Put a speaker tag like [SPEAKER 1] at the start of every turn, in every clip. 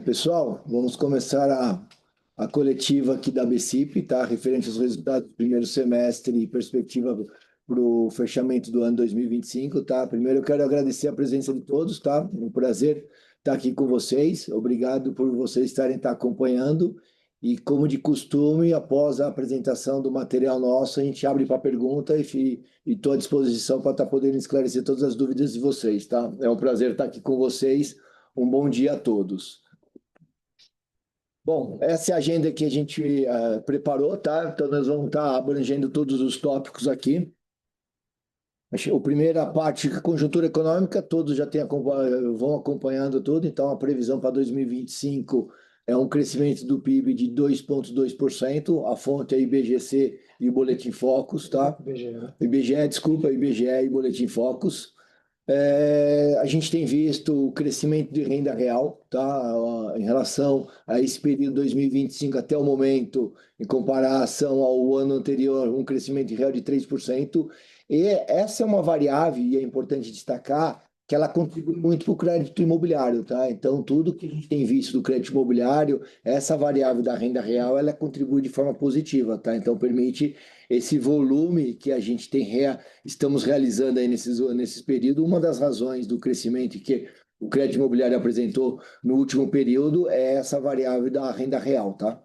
[SPEAKER 1] Pessoal, vamos começar a coletiva aqui da BCIP, tá? Referente aos resultados do primeiro semestre e perspectiva para o fechamento do ano 2025, tá? Primeiro eu quero agradecer a presença de todos, tá? Um prazer estar aqui com vocês. Obrigado por vocês estarem acompanhando. E como de costume, após a apresentação do material nosso, a gente abre para pergunta e estou à disposição para estar podendo esclarecer todas as dúvidas de vocês, tá? É um prazer estar aqui com vocês. Um bom dia a todos. Bom, essa é a agenda que a gente preparou, tá? Então, nós vamos estar abrangendo todos os tópicos aqui. A primeira parte, conjuntura econômica, todos já vão acompanhando tudo. Então, a previsão para 2025 é um crescimento do PIB de 2,2%. A fonte é IBGC e o Boletim Focus, tá? IBGE, desculpa, IBGE e Boletim Focus. A gente tem visto o crescimento de renda real, tá? Em relação a esse período 2025 até o momento, em comparação ao ano anterior, um crescimento real de 3%. E essa é uma variável, e é importante destacar, que ela contribui muito para o crédito imobiliário, tá? Então, tudo que a gente tem visto do crédito imobiliário, essa variável da renda real, ela contribui de forma positiva, tá? Então, permite esse volume que a gente estamos realizando aí nesses períodos. Uma das razões do crescimento que o crédito imobiliário apresentou no último período é essa variável da renda real, tá?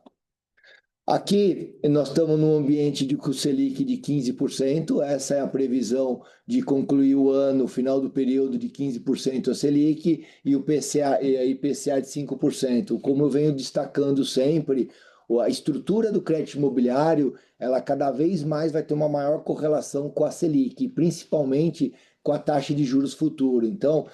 [SPEAKER 1] Aqui nós estamos num ambiente de Selic de 15%, essa é a previsão de concluir o ano, final do período de 15% a Selic e o PCA e a IPCA de 5%. Como eu venho destacando sempre, a estrutura do crédito imobiliário, ela cada vez mais vai ter uma maior correlação com a Selic, principalmente com a taxa de juros futuro. Então,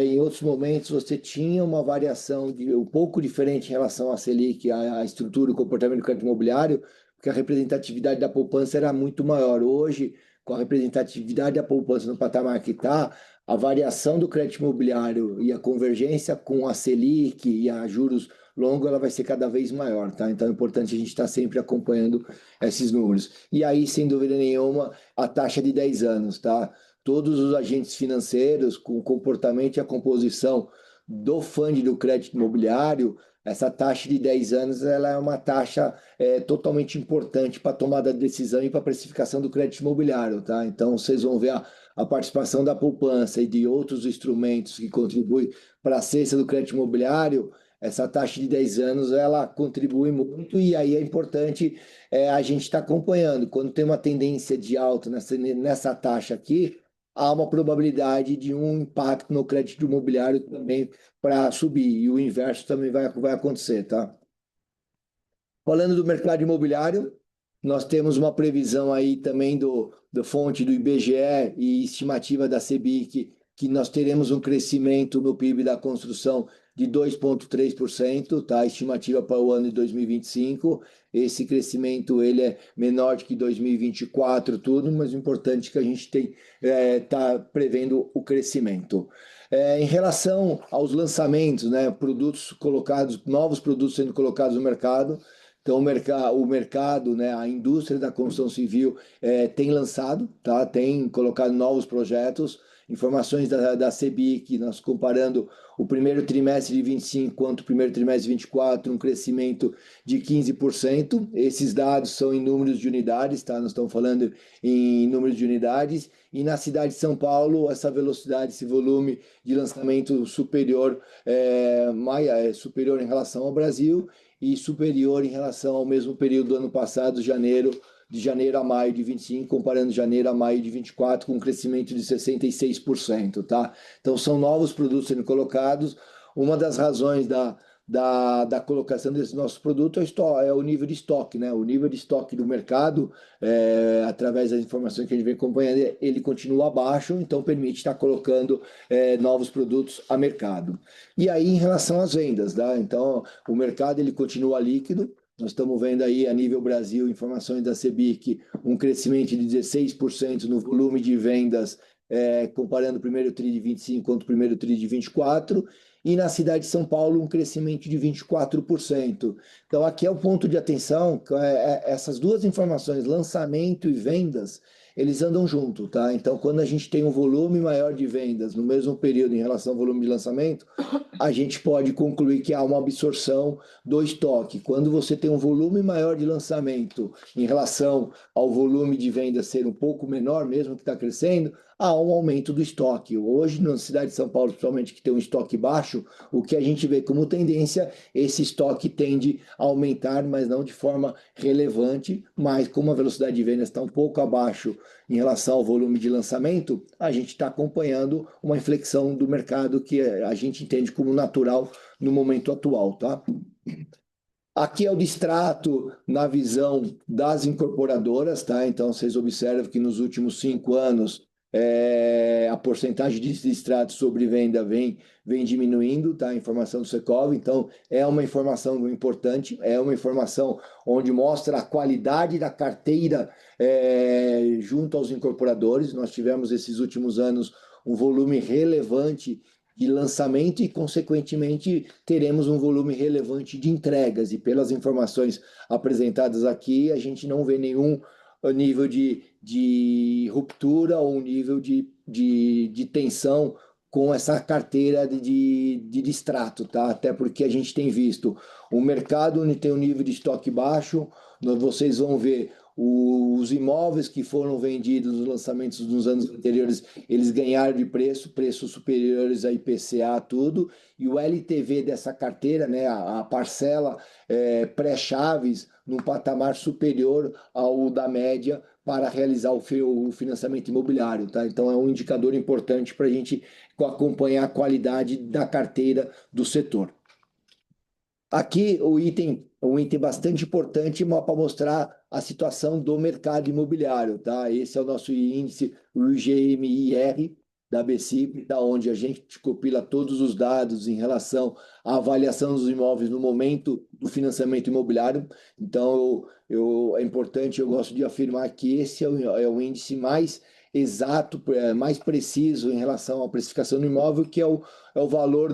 [SPEAKER 1] em outros momentos você tinha uma variação um pouco diferente em relação à Selic, à estrutura e comportamento do crédito imobiliário, porque a representatividade da poupança era muito maior. Hoje, com a representatividade da poupança no patamar que está, a variação do crédito imobiliário e a convergência com a Selic e a juros longo, ela vai ser cada vez maior, tá? Então é importante a gente estar sempre acompanhando esses números. E aí, sem dúvida nenhuma, a taxa de 10 anos, tá? Todos os agentes financeiros, com o comportamento e a composição do fundo do crédito imobiliário, essa taxa de 10 anos ela é uma taxa totalmente importante para a tomada de decisão e para a precificação do crédito imobiliário, tá? Então, vocês vão ver a participação da poupança e de outros instrumentos que contribuem para a cesta do crédito imobiliário. Essa taxa de 10 anos ela contribui muito e aí é importante a gente estar acompanhando. Quando tem uma tendência de alta nessa taxa aqui, há uma probabilidade de um impacto no crédito imobiliário também para subir, e o inverso também vai acontecer, tá? Falando do mercado imobiliário, nós temos uma previsão aí também do fonte do IBGE e estimativa da Sebic, que nós teremos um crescimento no PIB da construção de 2,3%, tá? Estimativa para o ano de 2025. Esse crescimento ele é menor do que 2024, tudo, mas o importante é que a gente está prevendo o crescimento. Em relação aos lançamentos, né, produtos colocados, novos produtos sendo colocados no mercado, então, o mercado, né, a indústria da construção civil tem lançado, tá? Tem colocado novos projetos, informações da Sebic, nós comparando o primeiro trimestre de 25 quanto o primeiro trimestre de 24, um crescimento de 15%. Esses dados são em números de unidades, tá? Nós estamos falando em números de unidades. E na cidade de São Paulo, essa velocidade, esse volume de lançamento superior, superior em relação ao Brasil e superior em relação ao mesmo período do ano passado, de janeiro a maio de 25, comparando janeiro a maio de 24, com um crescimento de 66%, tá? Então, são novos produtos sendo colocados. Uma das razões da colocação desse nosso produto é o nível de estoque, né? O nível de estoque do mercado, através das informações que a gente vem acompanhando, ele continua baixo, então permite estar colocando novos produtos a mercado. E aí, em relação às vendas, tá? Então, o mercado ele continua líquido. Nós estamos vendo aí, a nível Brasil, informações da Sebic, um crescimento de 16% no volume de vendas, comparando o primeiro TRI de 25 contra o primeiro TRI de 24, e na cidade de São Paulo, um crescimento de 24%. Então, aqui é o ponto de atenção, essas duas informações, lançamento e vendas, eles andam junto, tá? Então, quando a gente tem um volume maior de vendas no mesmo período em relação ao volume de lançamento, a gente pode concluir que há uma absorção do estoque. Quando você tem um volume maior de lançamento em relação ao volume de venda ser um pouco menor, mesmo que está crescendo, há um aumento do estoque. Hoje, na cidade de São Paulo, principalmente que tem um estoque baixo, o que a gente vê como tendência, esse estoque tende a aumentar, mas não de forma relevante, mas como a velocidade de venda está um pouco abaixo em relação ao volume de lançamento, a gente está acompanhando uma inflexão do mercado que a gente entende como natural no momento atual, tá? Aqui é o distrato na visão das incorporadoras, tá? Então, vocês observam que nos últimos 5 anos a porcentagem de distrato sobre venda vem diminuindo, tá? A informação do Secov. Então, é uma informação importante, é uma informação onde mostra a qualidade da carteira junto aos incorporadores. Nós tivemos esses últimos anos um volume relevante de lançamento e, consequentemente, teremos um volume relevante de entregas. E pelas informações apresentadas aqui, a gente não vê nenhum nível de ruptura ou um nível de tensão com essa carteira de distrato, tá? Até porque a gente tem visto o mercado onde tem um nível de estoque baixo, vocês vão ver os imóveis que foram vendidos nos lançamentos dos anos anteriores, eles ganharam de preços superiores a IPCA, tudo, e o LTV dessa carteira, né, a parcela pré-chaves, num patamar superior ao da média para realizar o financiamento imobiliário, tá? Então é um indicador importante para a gente acompanhar a qualidade da carteira do setor. Aqui um item bastante importante para mostrar a situação do mercado imobiliário, tá? Esse é o nosso índice, o IGMIR da BCIP, da onde a gente compila todos os dados em relação à avaliação dos imóveis no momento do financiamento imobiliário. Então, é importante, eu gosto de afirmar que esse é o índice mais exato, mais preciso em relação à precificação do imóvel, que é o valor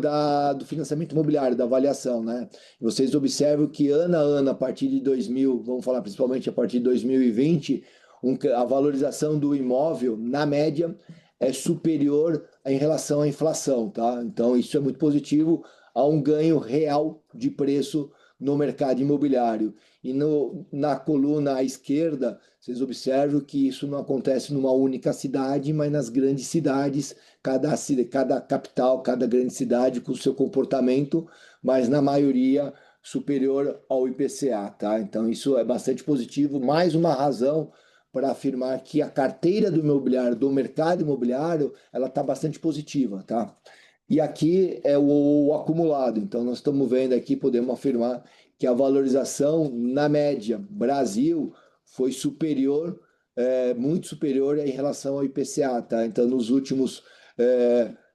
[SPEAKER 1] do financiamento imobiliário, da avaliação, né? Vocês observam que ano a ano, a partir de 2000, vamos falar principalmente a partir de 2020, a valorização do imóvel, na média, é superior em relação à inflação, tá? Então, isso é muito positivo, há um ganho real de preço no mercado imobiliário. E na coluna à esquerda, vocês observam que isso não acontece numa única cidade, mas nas grandes cidades, cada capital, cada grande cidade com o seu comportamento, mas na maioria superior ao IPCA, tá? Então isso é bastante positivo, mais uma razão para afirmar que a carteira do imobiliário, do mercado imobiliário, ela está bastante positiva, tá? E aqui é o acumulado. Então nós estamos vendo aqui, podemos afirmar que a valorização na média Brasil foi superior, muito superior em relação ao IPCA, tá? Então nos últimos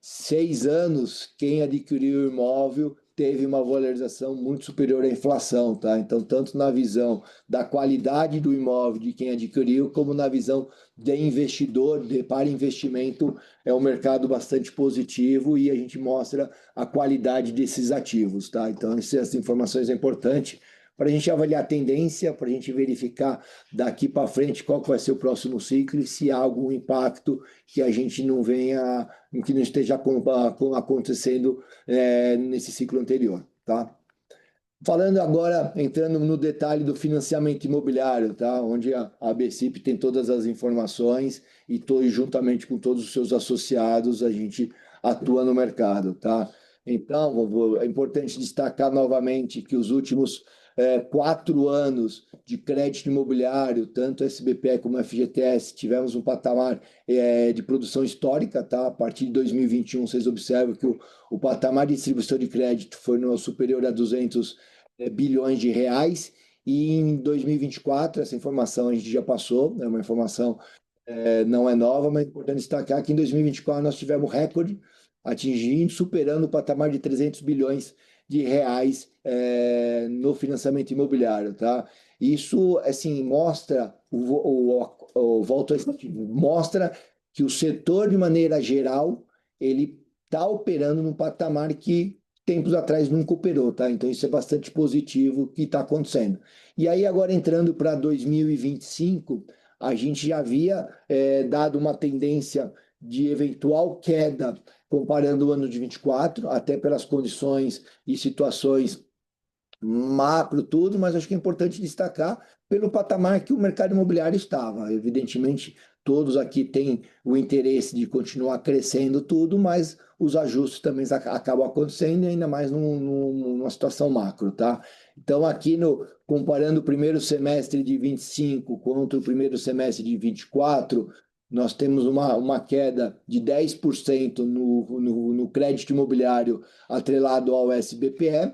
[SPEAKER 1] 6 anos, quem adquiriu o imóvel teve uma valorização muito superior à inflação, tá? Então, tanto na visão da qualidade do imóvel de quem adquiriu, como na visão de investidor, para investimento, é um mercado bastante positivo e a gente mostra a qualidade desses ativos, tá? Então, essas informações são importantes para a gente avaliar a tendência, para a gente verificar daqui para frente qual que vai ser o próximo ciclo e se há algum impacto que a gente não venha, que não esteja acontecendo nesse ciclo anterior, tá? Falando agora, entrando no detalhe do financiamento imobiliário, tá? Onde a BCIP tem todas as informações e juntamente com todos os seus associados, a gente atua no mercado, tá? Então, é importante destacar novamente que os últimos 4 anos de crédito imobiliário, tanto SBPE como FGTS, tivemos um patamar de produção histórica, tá? A partir de 2021, vocês observam que o patamar de distribuição de crédito foi superior a 200 bilhões de reais, e em 2024, essa informação a gente já passou, é uma informação não é nova, mas é importante destacar que em 2024 nós tivemos recorde, atingindo, superando o patamar de 300 bilhões de reais no financiamento imobiliário, tá? Isso, assim, mostra, volto a mostra que o setor, de maneira geral, ele está operando num patamar que tempos atrás nunca operou, tá? Então isso é bastante positivo que está acontecendo. E aí agora entrando para 2025, a gente já havia dado uma tendência de eventual queda comparando o ano de 24, até pelas condições e situações macro, tudo, mas acho que é importante destacar pelo patamar que o mercado imobiliário estava. Evidentemente, todos aqui têm o interesse de continuar crescendo tudo, mas os ajustes também acabam acontecendo, ainda mais numa situação macro, tá? Então, aqui comparando o primeiro semestre de 25 contra o primeiro semestre de 24, nós temos uma queda de 10% no crédito imobiliário atrelado ao SBPE,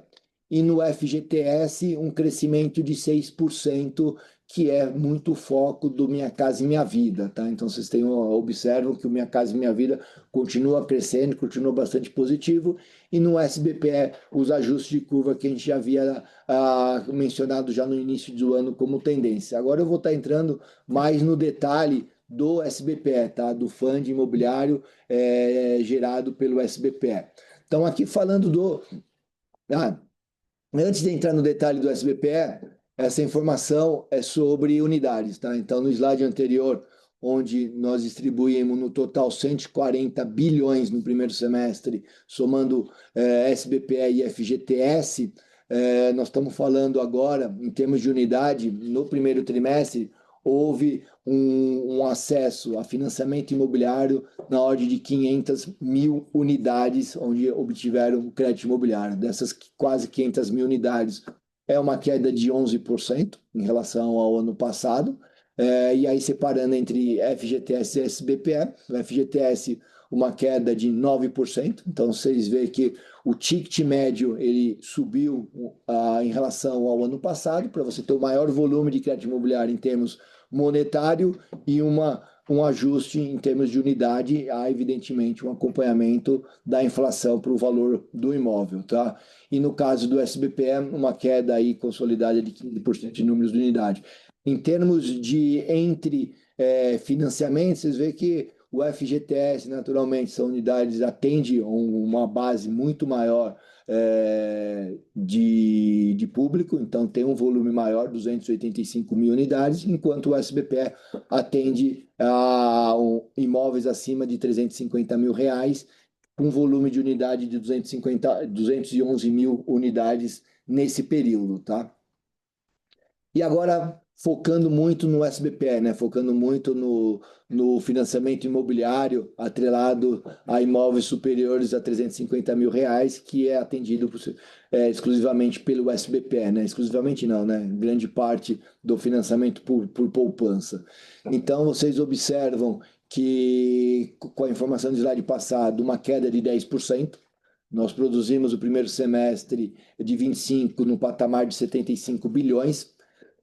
[SPEAKER 1] e no FGTS um crescimento de 6%, que é muito foco do Minha Casa e Minha Vida, tá? Então vocês observam que o Minha Casa e Minha Vida continua crescendo, continua bastante positivo, e no SBPE os ajustes de curva que a gente já havia mencionado já no início do ano como tendência. Agora eu vou estar entrando mais no detalhe do SBPE, tá? Do fundo imobiliário gerado pelo SBPE. Então aqui falando ah, antes de entrar no detalhe do SBPE, essa informação é sobre unidades, tá? Então, no slide anterior, onde nós distribuímos no total 140 bilhões no primeiro semestre, somando SBPE e FGTS, nós estamos falando agora, em termos de unidade, no primeiro trimestre, houve um acesso a financiamento imobiliário na ordem de 500 mil unidades, onde obtiveram crédito imobiliário. Dessas quase 500 mil unidades, é uma queda de 11% em relação ao ano passado. E aí, separando entre FGTS e SBPE, o FGTS, uma queda de 9%. Então, vocês veem que o ticket médio ele subiu em relação ao ano passado, para você ter o maior volume de crédito imobiliário em termos monetário e um ajuste em termos de unidade, há evidentemente um acompanhamento da inflação para o valor do imóvel, tá? E no caso do SBPE, uma queda aí consolidada de 15% de números de unidade. Em termos de financiamentos, vocês veem que o FGTS, naturalmente, são unidades, atende uma base muito maior de público, então tem um volume maior, 285 mil unidades, enquanto o SBPE atende a imóveis acima de 350 mil reais, com volume de unidade de 211 mil unidades nesse período, tá? E agora, focando muito no SBPE, né? Focando muito no financiamento imobiliário atrelado a imóveis superiores a 350 mil reais, que é atendido exclusivamente pelo SBPE, né? Exclusivamente não, né? Grande parte do financiamento por poupança. Então, vocês observam que, com a informação do slide passado, uma queda de 10%. Nós produzimos o primeiro semestre de 25 no patamar de 75 bilhões.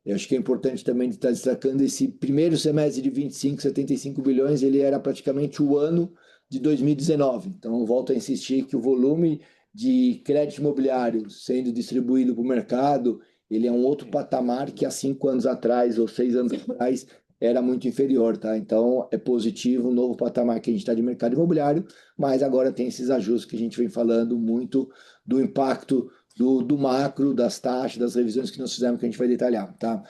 [SPEAKER 1] Eu acho que é importante também estar destacando esse primeiro semestre de 25, 75 bilhões, ele era praticamente o ano de 2019. Então, volto a insistir que o volume de crédito imobiliário sendo distribuído para o mercado, ele é um outro patamar que há 5 anos atrás ou 6 anos atrás era muito inferior, tá? Então, é positivo o novo patamar que a gente está de mercado imobiliário, mas agora tem esses ajustes que a gente vem falando muito do impacto do macro, das taxas, das revisões que nós fizemos, que a gente vai detalhar, tá?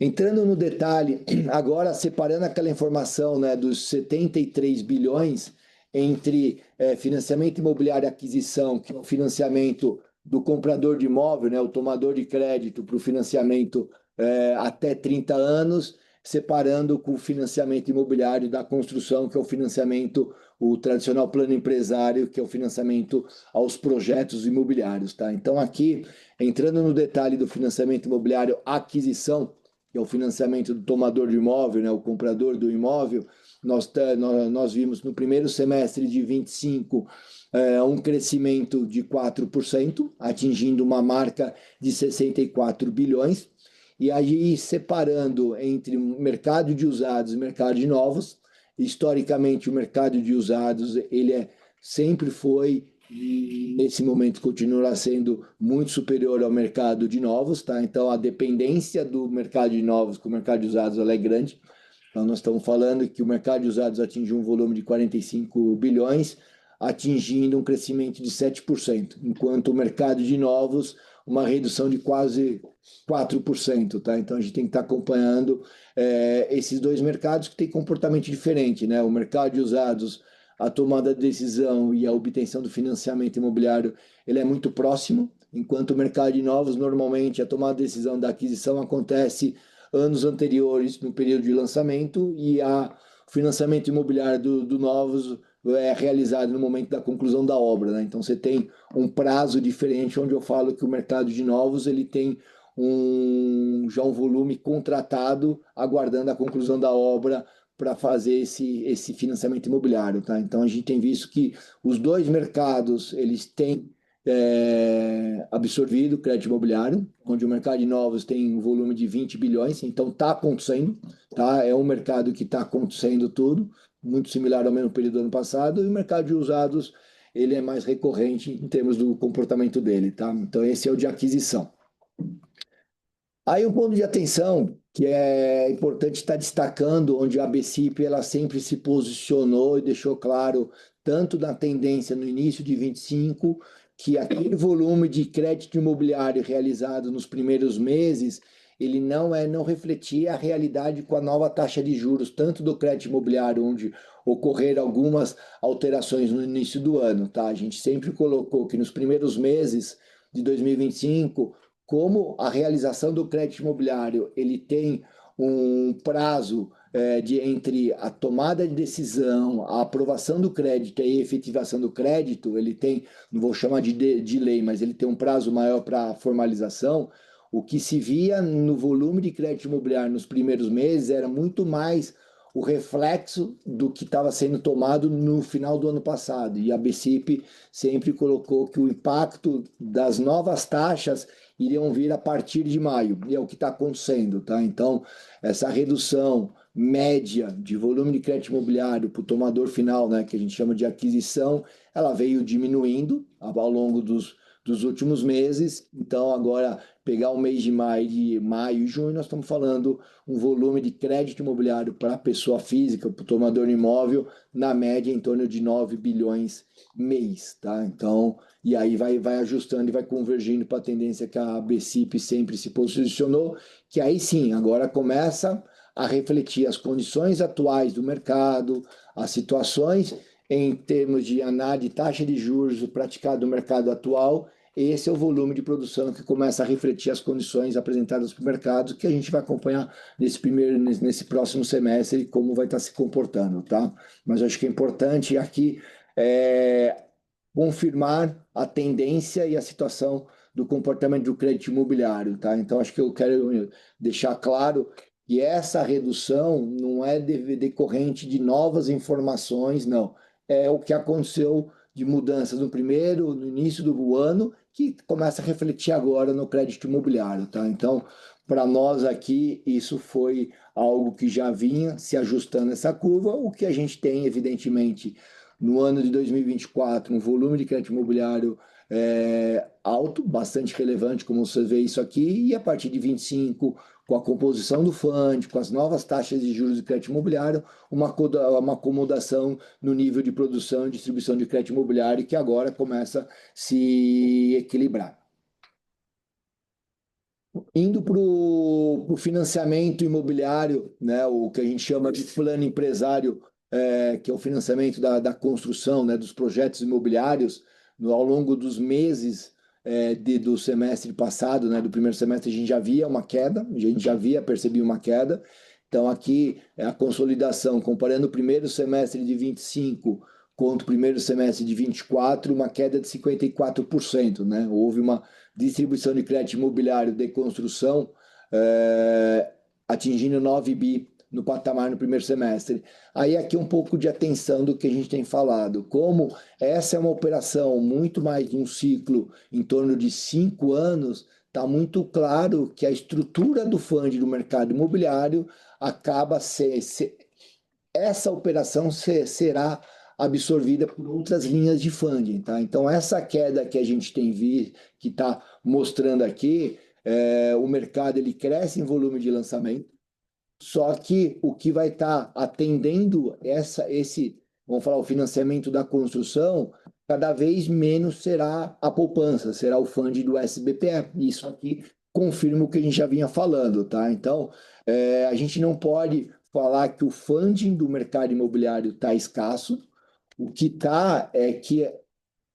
[SPEAKER 1] Entrando no detalhe, agora separando aquela informação, né, dos 73 bilhões entre financiamento imobiliário e aquisição, que é o financiamento do comprador de imóvel, né, o tomador de crédito para o financiamento até 30 anos, separando com o financiamento imobiliário da construção, que é o financiamento, o tradicional plano empresário, que é o financiamento aos projetos imobiliários, tá? Então aqui, entrando no detalhe do financiamento imobiliário aquisição, que é o financiamento do tomador de imóvel, né, o comprador do imóvel, nós vimos no primeiro semestre de 25 um crescimento de 4%, atingindo uma marca de 64 bilhões, e aí separando entre mercado de usados e mercado de novos. Historicamente, o mercado de usados ele sempre foi e nesse momento continuará sendo muito superior ao mercado de novos, tá? Então a dependência do mercado de novos com o mercado de usados ela é grande. Então nós estamos falando que o mercado de usados atingiu um volume de 45 bilhões, atingindo um crescimento de 7%, enquanto o mercado de novos uma redução de quase 4%, tá? Então a gente tem que estar acompanhando esses dois mercados que têm comportamento diferente, né? O mercado de usados, a tomada de decisão e a obtenção do financiamento imobiliário, ele é muito próximo, enquanto o mercado de novos, normalmente a tomada de decisão da aquisição acontece anos anteriores, no período de lançamento, e o financiamento imobiliário do novos é realizado no momento da conclusão da obra, né? Então você tem um prazo diferente, onde eu falo que o mercado de novos ele tem já um volume contratado, aguardando a conclusão da obra para fazer esse financiamento imobiliário, tá? Então a gente tem visto que os dois mercados eles têm absorvido o crédito imobiliário, onde o mercado de novos tem um volume de 20 bilhões, então está acontecendo, tá? É um mercado que está acontecendo tudo, muito similar ao mesmo período do ano passado, e o mercado de usados ele é mais recorrente em termos do comportamento dele, tá? Então esse é o de aquisição. Aí um ponto de atenção que é importante estar destacando, onde a BCIP ela sempre se posicionou e deixou claro, tanto na tendência no início de 25, que aquele volume de crédito imobiliário realizado nos primeiros meses, ele não refletia a realidade com a nova taxa de juros, tanto do crédito imobiliário, onde ocorreram algumas alterações no início do ano, tá? A gente sempre colocou que nos primeiros meses de 2025, como a realização do crédito imobiliário ele tem um prazo entre a tomada de decisão, a aprovação do crédito e a efetivação do crédito, ele tem, não vou chamar de lei, mas ele tem um prazo maior para formalização. O que se via no volume de crédito imobiliário nos primeiros meses era muito mais o reflexo do que estava sendo tomado no final do ano passado. E a BCIP sempre colocou que o impacto das novas taxas iriam vir a partir de maio, e é o que está acontecendo, tá? Então, essa redução média de volume de crédito imobiliário para o tomador final, né, que a gente chama de aquisição, ela veio diminuindo ao longo dos últimos meses. Então, agora, pegar o mês de maio e junho, nós estamos falando um volume de crédito imobiliário para a pessoa física, para o tomador imóvel, na média em torno de 9 bilhões mês, tá? Então, e aí vai ajustando e vai convergindo para a tendência que a BCIP sempre se posicionou, que aí sim, agora começa a refletir as condições atuais do mercado, as situações em termos de análise de taxa de juros praticado no mercado atual. Esse é o volume de produção que começa a refletir as condições apresentadas para o mercado, que a gente vai acompanhar nesse próximo semestre, como vai estar se comportando, tá? Mas eu acho que é importante aqui confirmar a tendência e a situação do comportamento do crédito imobiliário, tá? Então, acho que eu quero deixar claro que essa redução não é decorrente de novas informações, não. É o que aconteceu de mudanças no início do ano, que começa a refletir agora no crédito imobiliário, tá? Então, para nós aqui, isso foi algo que já vinha se ajustando essa curva. O que a gente tem, evidentemente, no ano de 2024, um volume de crédito imobiliário alto, bastante relevante, como você vê isso aqui, e a partir de 25, com a composição do FUND, com as novas taxas de juros de crédito imobiliário, uma acomodação no nível de produção e distribuição de crédito imobiliário que agora começa a se equilibrar. Indo para o financiamento imobiliário, né, o que a gente chama de plano empresário, que é o financiamento da construção, né, dos projetos imobiliários, ao longo dos meses do semestre passado, né, do primeiro semestre, a gente já via uma queda, a gente já percebia uma queda. Então, aqui é a consolidação, comparando o primeiro semestre de 25 contra o primeiro semestre de 24, uma queda de 54%, né? Houve uma distribuição de crédito imobiliário de construção atingindo 9 bi no patamar no primeiro semestre. Aí aqui um pouco de atenção do que a gente tem falado. Como essa é uma operação muito mais de um ciclo em torno de 5 anos, está muito claro que a estrutura do fundo do mercado imobiliário acaba essa operação será absorvida por outras linhas de funding, tá? Então, essa queda que a gente tem visto, que está mostrando aqui, o mercado ele cresce em volume de lançamento, só que o que vai estar atendendo vamos falar, o financiamento da construção, cada vez menos será a poupança, será o fundo do SBPE. Isso aqui confirma o que a gente já vinha falando, tá? Então, a gente não pode falar que o funding do mercado imobiliário está escasso. O que está é que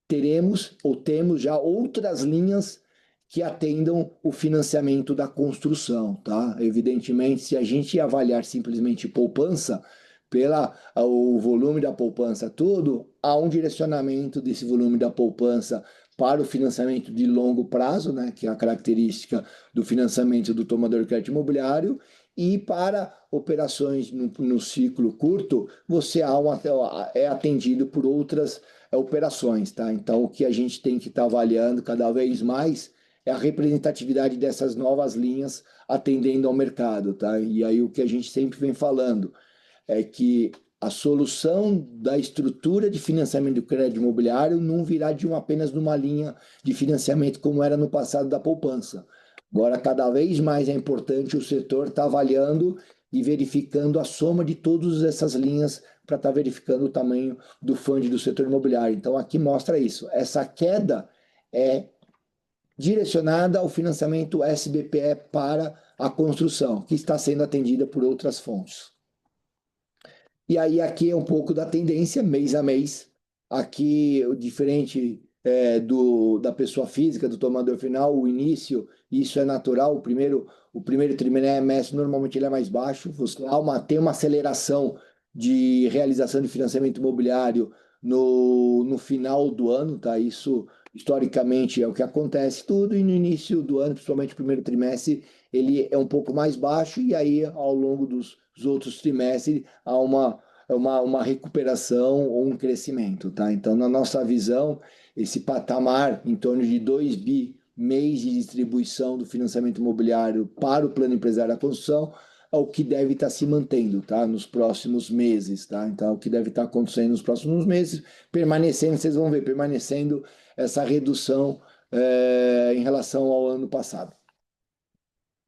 [SPEAKER 1] teremos ou temos já outras linhas que atendam o financiamento da construção, tá? Evidentemente, se a gente avaliar simplesmente poupança, pela o volume da poupança todo, há um direcionamento desse volume da poupança para o financiamento de longo prazo, né, que é a característica do financiamento do tomador de crédito imobiliário, e para operações no ciclo curto, você é atendido por outras operações, tá? Então, o que a gente tem que estar avaliando cada vez mais é a representatividade dessas novas linhas atendendo ao mercado, tá? E aí o que a gente sempre vem falando é que a solução da estrutura de financiamento do crédito imobiliário não virá apenas de uma linha de financiamento como era no passado da poupança. Agora, cada vez mais é importante o setor estar avaliando e verificando a soma de todas essas linhas para estar verificando o tamanho do fundo do setor imobiliário. Então, aqui mostra isso. Essa queda é direcionada ao financiamento SBPE para a construção, que está sendo atendida por outras fontes. E aí aqui é um pouco da tendência mês a mês. Aqui, o diferente da pessoa física, do tomador final, o início, isso é natural. O primeiro trimestre normalmente ele é mais baixo. Tem uma aceleração de realização de financiamento imobiliário no final do ano, tá? Isso historicamente é o que acontece tudo, e no início do ano, principalmente o primeiro trimestre, ele é um pouco mais baixo, e aí ao longo dos outros trimestres há uma recuperação ou um crescimento, tá? Então, na nossa visão, esse patamar em torno de 2 bi mês de distribuição do financiamento imobiliário para o plano empresário da construção é o que deve estar se mantendo, tá? Nos próximos meses, tá? Então, é o que deve estar acontecendo nos próximos meses, permanecendo, vocês vão ver, permanecendo essa redução em relação ao ano passado.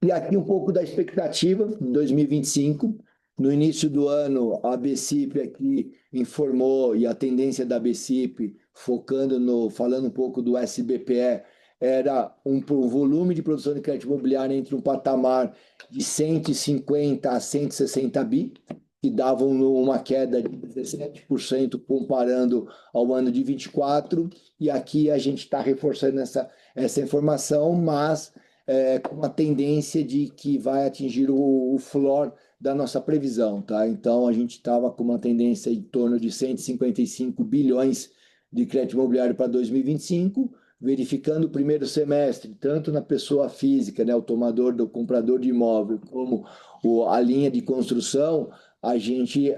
[SPEAKER 1] E aqui um pouco da expectativa em 2025. No início do ano, a BCIP aqui informou, e a tendência da BCIP, falando um pouco do SBPE, era um volume de produção de crédito imobiliário entre um patamar de 150 a 160 bi, que davam uma queda de 17% comparando ao ano de 24, e aqui a gente está reforçando essa informação, mas com uma tendência de que vai atingir o floor da nossa previsão, tá? Então, a gente estava com uma tendência em torno de 155 bilhões de crédito imobiliário para 2025, verificando o primeiro semestre, tanto na pessoa física, né, o comprador de imóvel, como a linha de construção, a gente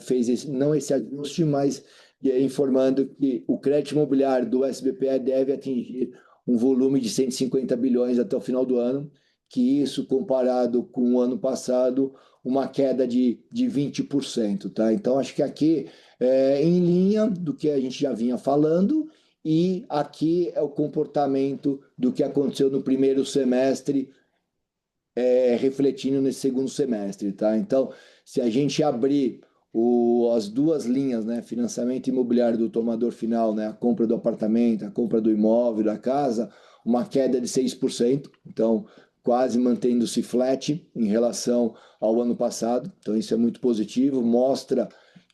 [SPEAKER 1] fez não esse ajuste, mas informando que o crédito imobiliário do SBPE deve atingir um volume de 150 bilhões até o final do ano, que isso, comparado com o ano passado, uma queda de 20%. Tá? Então, acho que aqui é em linha do que a gente já vinha falando, e aqui é o comportamento do que aconteceu no primeiro semestre, refletindo nesse segundo semestre. Tá? Então, se a gente abrir as duas linhas, né, financiamento imobiliário do tomador final, né, a compra do apartamento, a compra do imóvel, da casa, uma queda de 6%, então quase mantendo-se flat em relação ao ano passado. Então isso é muito positivo, mostra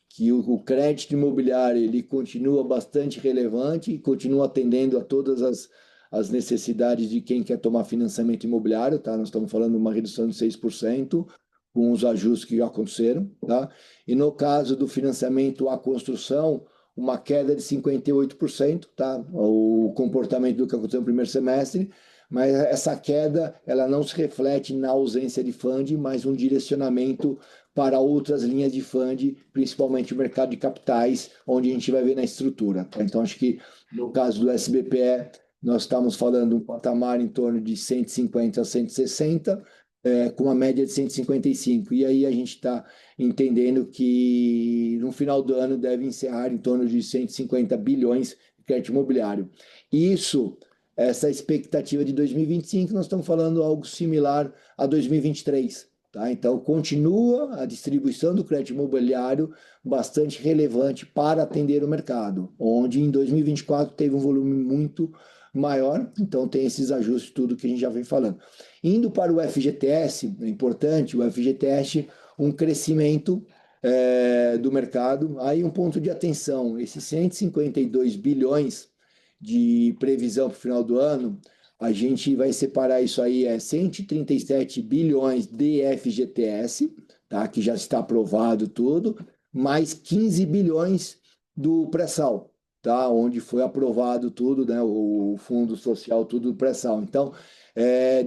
[SPEAKER 1] que o crédito imobiliário ele continua bastante relevante e continua atendendo a todas as necessidades de quem quer tomar financiamento imobiliário, tá? Nós estamos falando de uma redução de 6%, com os ajustes que aconteceram, tá? E no caso do financiamento à construção, uma queda de 58%, tá? O comportamento do que aconteceu no primeiro semestre, mas essa queda ela não se reflete na ausência de funding, mas um direcionamento para outras linhas de funding, principalmente o mercado de capitais, onde a gente vai ver na estrutura. Tá? Então, acho que no caso do SBPE, nós estamos falando de um patamar em torno de 150 a 160, com uma média de 155. E aí a gente está entendendo que no final do ano deve encerrar em torno de 150 bilhões de crédito imobiliário. Isso, essa expectativa de 2025, nós estamos falando algo similar a 2023. Tá? Então, continua a distribuição do crédito imobiliário bastante relevante para atender o mercado, onde em 2024 teve um volume muito maior, então tem esses ajustes, tudo que a gente já vem falando. Indo para o FGTS, é importante, o FGTS, um crescimento do mercado. Aí um ponto de atenção, esses 152 bilhões de previsão para o final do ano, a gente vai separar isso aí, 137 bilhões de FGTS, tá? Que já está aprovado tudo, mais 15 bilhões do pré-sal, tá? Onde foi aprovado tudo, né? O Fundo Social, tudo do pré-sal. Então,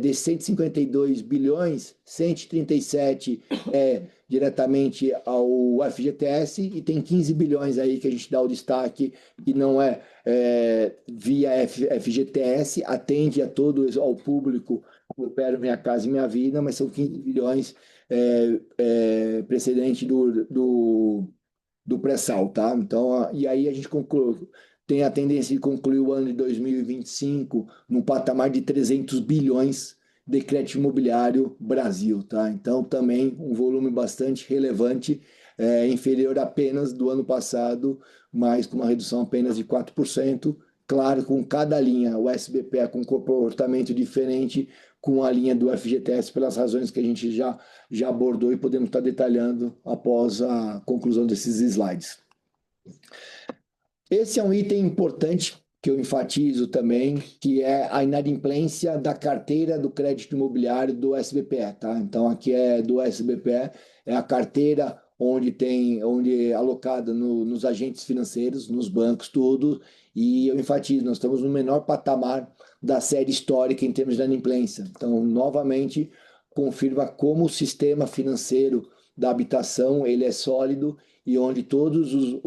[SPEAKER 1] de 152 bilhões, 137 é diretamente ao FGTS e tem 15 bilhões aí que a gente dá o destaque, que não via FGTS, atende a todo ao público que opera Minha Casa e Minha Vida, mas são 15 bilhões precedente do pré-sal, tá? Então, e aí a gente tem a tendência de concluir o ano de 2025 num patamar de 300 bilhões de crédito imobiliário Brasil, tá? Então, também um volume bastante relevante, inferior apenas do ano passado, mas com uma redução apenas de 4%. Claro, com cada linha, o SBPE com comportamento diferente com a linha do FGTS, pelas razões que a gente já abordou e podemos estar detalhando após a conclusão desses slides. Esse é um item importante que eu enfatizo também, que é a inadimplência da carteira do crédito imobiliário do SBPE, tá? Então aqui é do SBPE, é a carteira onde é alocada nos agentes financeiros, nos bancos, tudo, e eu enfatizo, nós estamos no menor patamar da série histórica em termos de inadimplência. Então, novamente, confirma como o sistema financeiro da habitação ele é sólido e onde todas as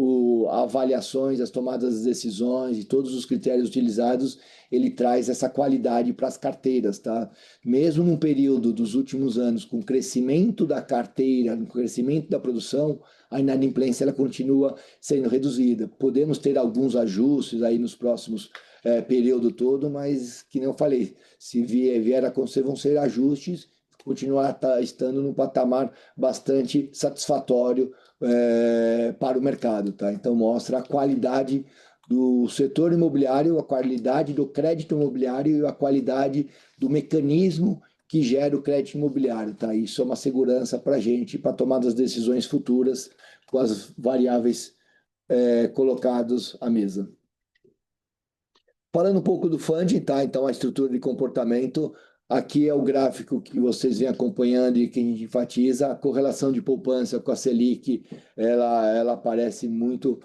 [SPEAKER 1] avaliações, as tomadas de decisões e todos os critérios utilizados, ele traz essa qualidade para as carteiras, tá? Mesmo num período dos últimos anos com crescimento da carteira, com crescimento da produção, a inadimplência ela continua sendo reduzida. Podemos ter alguns ajustes aí nos próximos período todo, mas que nem eu falei, se vier a acontecer, vão ser ajustes, continuar estando num patamar bastante satisfatório para o mercado, tá? Então mostra a qualidade do setor imobiliário, a qualidade do crédito imobiliário e a qualidade do mecanismo que gera o crédito imobiliário, tá? Isso é uma segurança para a gente, para tomar as decisões futuras com as variáveis colocadas à mesa. Falando um pouco do funding, tá? Então, a estrutura de comportamento, aqui é o gráfico que vocês vêm acompanhando e que a gente enfatiza, a correlação de poupança com a Selic, ela aparece muito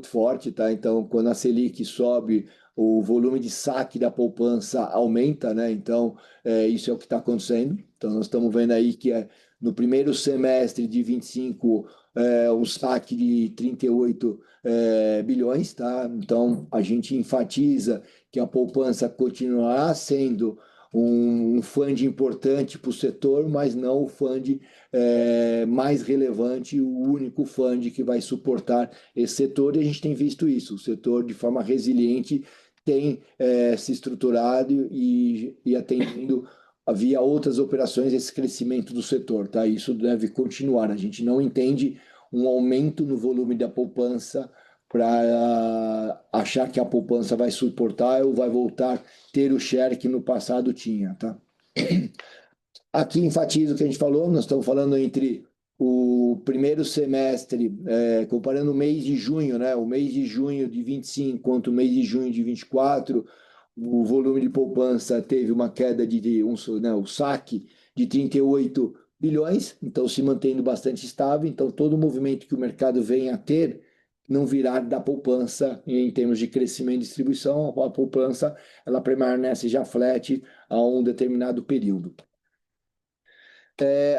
[SPEAKER 1] forte, tá? Então, quando a Selic sobe, o volume de saque da poupança aumenta, né? Então, isso é o que está acontecendo. Então, nós estamos vendo aí que no primeiro semestre de 25, um saque de 38 bilhões, tá? Então, a gente enfatiza que a poupança continuará sendo um fundo importante para o setor, mas não o fundo mais relevante, o único fundo que vai suportar esse setor, e a gente tem visto isso, o setor de forma resiliente tem se estruturado e atendendo via outras operações esse crescimento do setor, tá? Isso deve continuar. A gente não entende um aumento no volume da poupança para achar que a poupança vai suportar ou vai voltar a ter o share que no passado tinha, tá? Aqui enfatizo o que a gente falou, nós estamos falando entre o primeiro semestre, comparando o mês de junho, né? O mês de junho de 25 quanto o mês de junho de 24, o volume de poupança teve uma queda o saque de 38 bilhões, então se mantendo bastante estável. Então, todo o movimento que o mercado vem a ter não virá da poupança em termos de crescimento e distribuição, a poupança ela permanece já flat a um determinado período.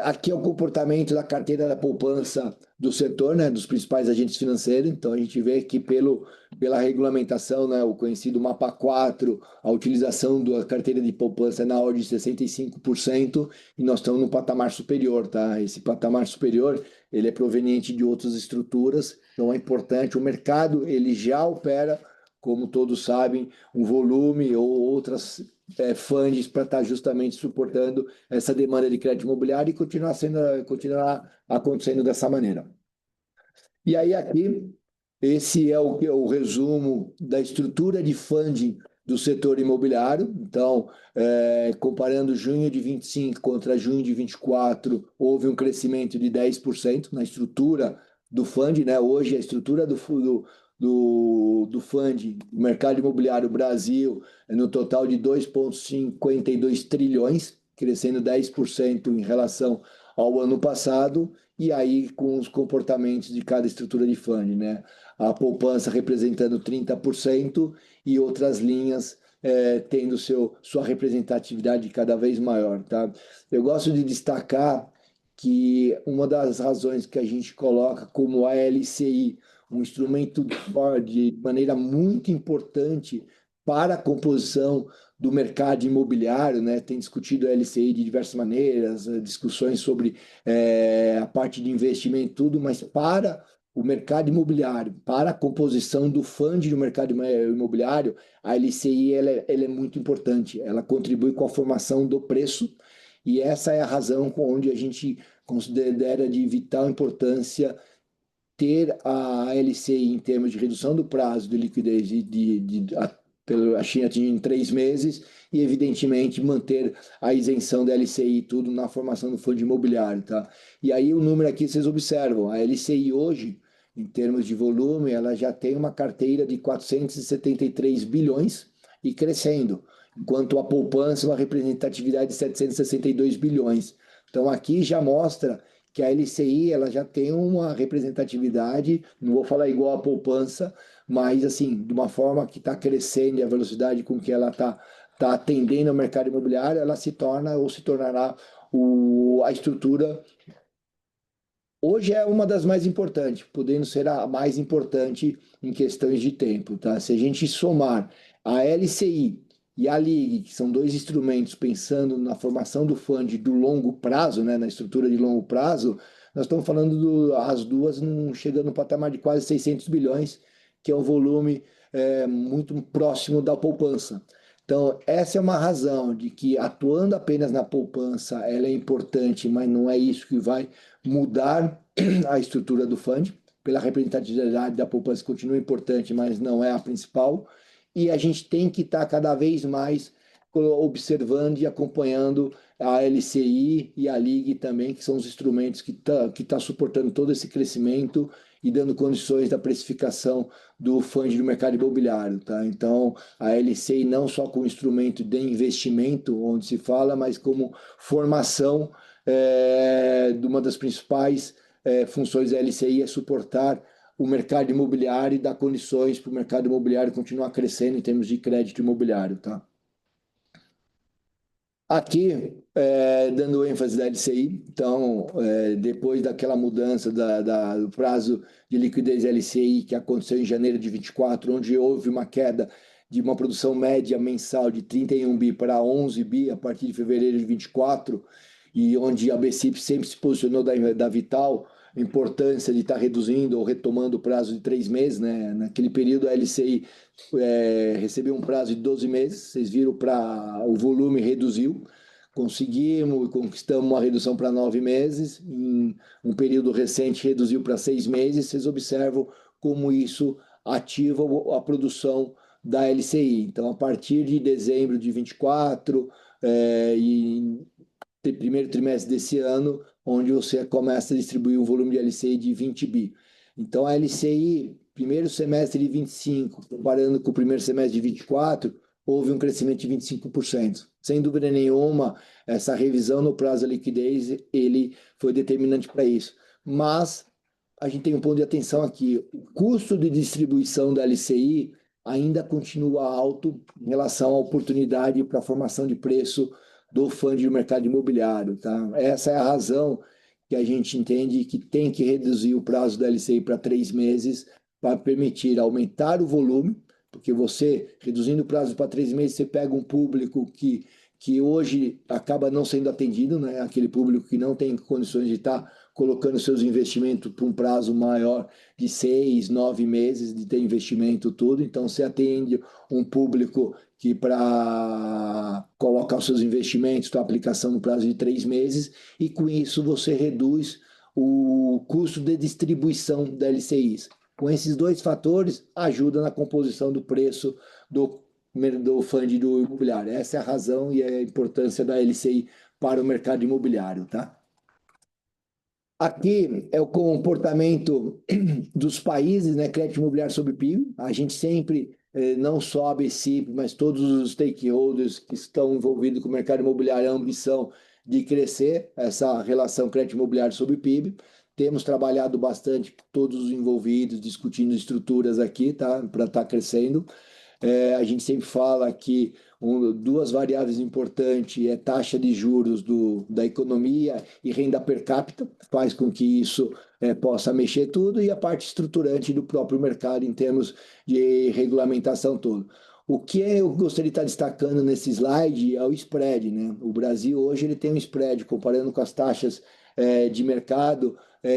[SPEAKER 1] Aqui é o comportamento da carteira da poupança do setor, né, dos principais agentes financeiros. Então, a gente vê que pela regulamentação, né, o conhecido Mapa 4, a utilização da carteira de poupança é na ordem de 65%, e nós estamos no patamar superior, tá? Esse patamar superior, ele é proveniente de outras estruturas, então é importante. O mercado, ele já opera, como todos sabem, um volume ou outras funds para estar justamente suportando essa demanda de crédito imobiliário e continuar acontecendo dessa maneira. E aí aqui Esse é o resumo da estrutura de funding do setor imobiliário. Então, comparando junho de 25 contra junho de 24, houve um crescimento de 10% na estrutura do funding, né? Hoje, a estrutura do funding, do mercado imobiliário Brasil, é no total de 2,52 trilhões, crescendo 10% em relação ao ano passado, e aí com os comportamentos de cada estrutura de funding, né? A poupança representando 30% e outras linhas tendo sua representatividade cada vez maior, tá? Eu gosto de destacar que uma das razões que a gente coloca como a LCI, um instrumento de maneira muito importante para a composição do mercado imobiliário, né? Tem discutido a LCI de diversas maneiras, discussões sobre a parte de investimento, tudo, mas para o mercado imobiliário, para a composição do fundo do mercado imobiliário, a LCI ela é muito importante. Ela contribui com a formação do preço e essa é a razão onde a gente considera de vital importância ter a LCI em termos de redução do prazo de liquidez a China atingindo em 3 meses e, evidentemente, manter a isenção da LCI e tudo na formação do fundo imobiliário. Tá? E aí o número aqui vocês observam, a LCI hoje, em termos de volume, ela já tem uma carteira de 473 bilhões e crescendo, enquanto a poupança uma representatividade de 762 bilhões. Então aqui já mostra que a LCI ela já tem uma representatividade, não vou falar igual a poupança, mas assim, de uma forma que está crescendo e a velocidade com que ela tá atendendo ao mercado imobiliário, ela se torna ou se tornará a estrutura. Hoje é uma das mais importantes, podendo ser a mais importante em questões de tempo, tá? Se a gente somar a LCI e a LIG, que são dois instrumentos pensando na formação do fundo do longo prazo, né, na estrutura de longo prazo, nós estamos falando as duas chegando no patamar de quase 600 bilhões, que é um volume muito próximo da poupança. Então, essa é uma razão de que atuando apenas na poupança, ela é importante, mas não é isso que vai mudar a estrutura do fundo, pela representatividade da poupança continua importante, mas não é a principal, e a gente tem que estar cada vez mais observando e acompanhando a LCI e a LIG também, que são os instrumentos que tá suportando todo esse crescimento e dando condições da precificação do fundo do mercado imobiliário. Tá? Então, a LCI não só como instrumento de investimento, onde se fala, mas como formação de uma das principais funções da LCI é suportar o mercado imobiliário e dar condições para o mercado imobiliário continuar crescendo em termos de crédito imobiliário. Tá? Aqui, dando ênfase da LCI, então, depois daquela mudança do prazo de liquidez LCI que aconteceu em janeiro de 24, onde houve uma queda de uma produção média mensal de 31 bi para 11 bi a partir de fevereiro de 24, e onde a BCIP sempre se posicionou da Vital, a importância de estar reduzindo ou retomando o prazo de 3 meses, né? Naquele período a LCI recebeu um prazo de 12 meses, vocês viram para o volume reduziu, conseguimos e conquistamos uma redução para 9 meses, em um período recente reduziu para 6 meses, vocês observam como isso ativa a produção da LCI. Então, a partir de dezembro de 24 e primeiro trimestre desse ano, onde você começa a distribuir um volume de LCI de 20 bi. Então, a LCI, primeiro semestre de 25, comparando com o primeiro semestre de 24, houve um crescimento de 25%. Sem dúvida nenhuma, essa revisão no prazo da liquidez, ele foi determinante para isso. Mas a gente tem um ponto de atenção aqui. O custo de distribuição da LCI ainda continua alto em relação à oportunidade para a formação de preço do fundo do mercado imobiliário. Tá? Essa é a razão que a gente entende que tem que reduzir o prazo da LCI para 3 meses para permitir aumentar o volume, porque você, reduzindo o prazo para 3 meses, você pega um público que hoje acaba não sendo atendido, né? Aquele público que não tem condições de estar colocando seus investimentos por um prazo maior de 6, 9 meses de ter investimento tudo. Então, você atende um público que para colocar os seus investimentos, sua aplicação no prazo de 3 meses, e com isso você reduz o custo de distribuição da LCIs. Com esses dois fatores, ajuda na composição do preço do fund do imobiliário. Essa é a razão e a importância da LCI para o mercado imobiliário, tá? Aqui é o comportamento dos países, né? Crédito imobiliário sobre PIB. A gente sempre, não só a BCIP, mas todos os stakeholders que estão envolvidos com o mercado imobiliário, a ambição de crescer essa relação crédito imobiliário sobre PIB. Temos trabalhado bastante, todos os envolvidos, discutindo estruturas aqui, tá? Para estar crescendo. A gente sempre fala que duas variáveis importantes é taxa de juros da economia e renda per capita, faz com que isso possa mexer tudo, e a parte estruturante do próprio mercado em termos de regulamentação todo. O que eu gostaria de estar destacando nesse slide é o spread, né? O Brasil hoje ele tem um spread, comparando com as taxas de mercado,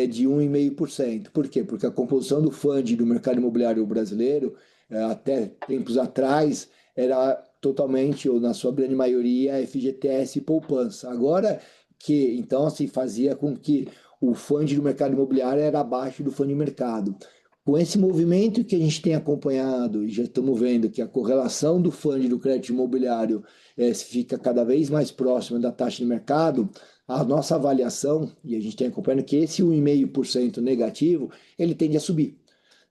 [SPEAKER 1] de 1,5%. Por quê? Porque a composição do fund do mercado imobiliário brasileiro até tempos atrás, era totalmente, ou na sua grande maioria, FGTS e poupança. Agora que, então, assim, fazia com que o fundo do mercado imobiliário era abaixo do fundo de mercado. Com esse movimento que a gente tem acompanhado, e já estamos vendo que a correlação do fundo do crédito imobiliário fica cada vez mais próxima da taxa de mercado, a nossa avaliação, e a gente tem acompanhando que esse 1,5% negativo, ele tende a subir.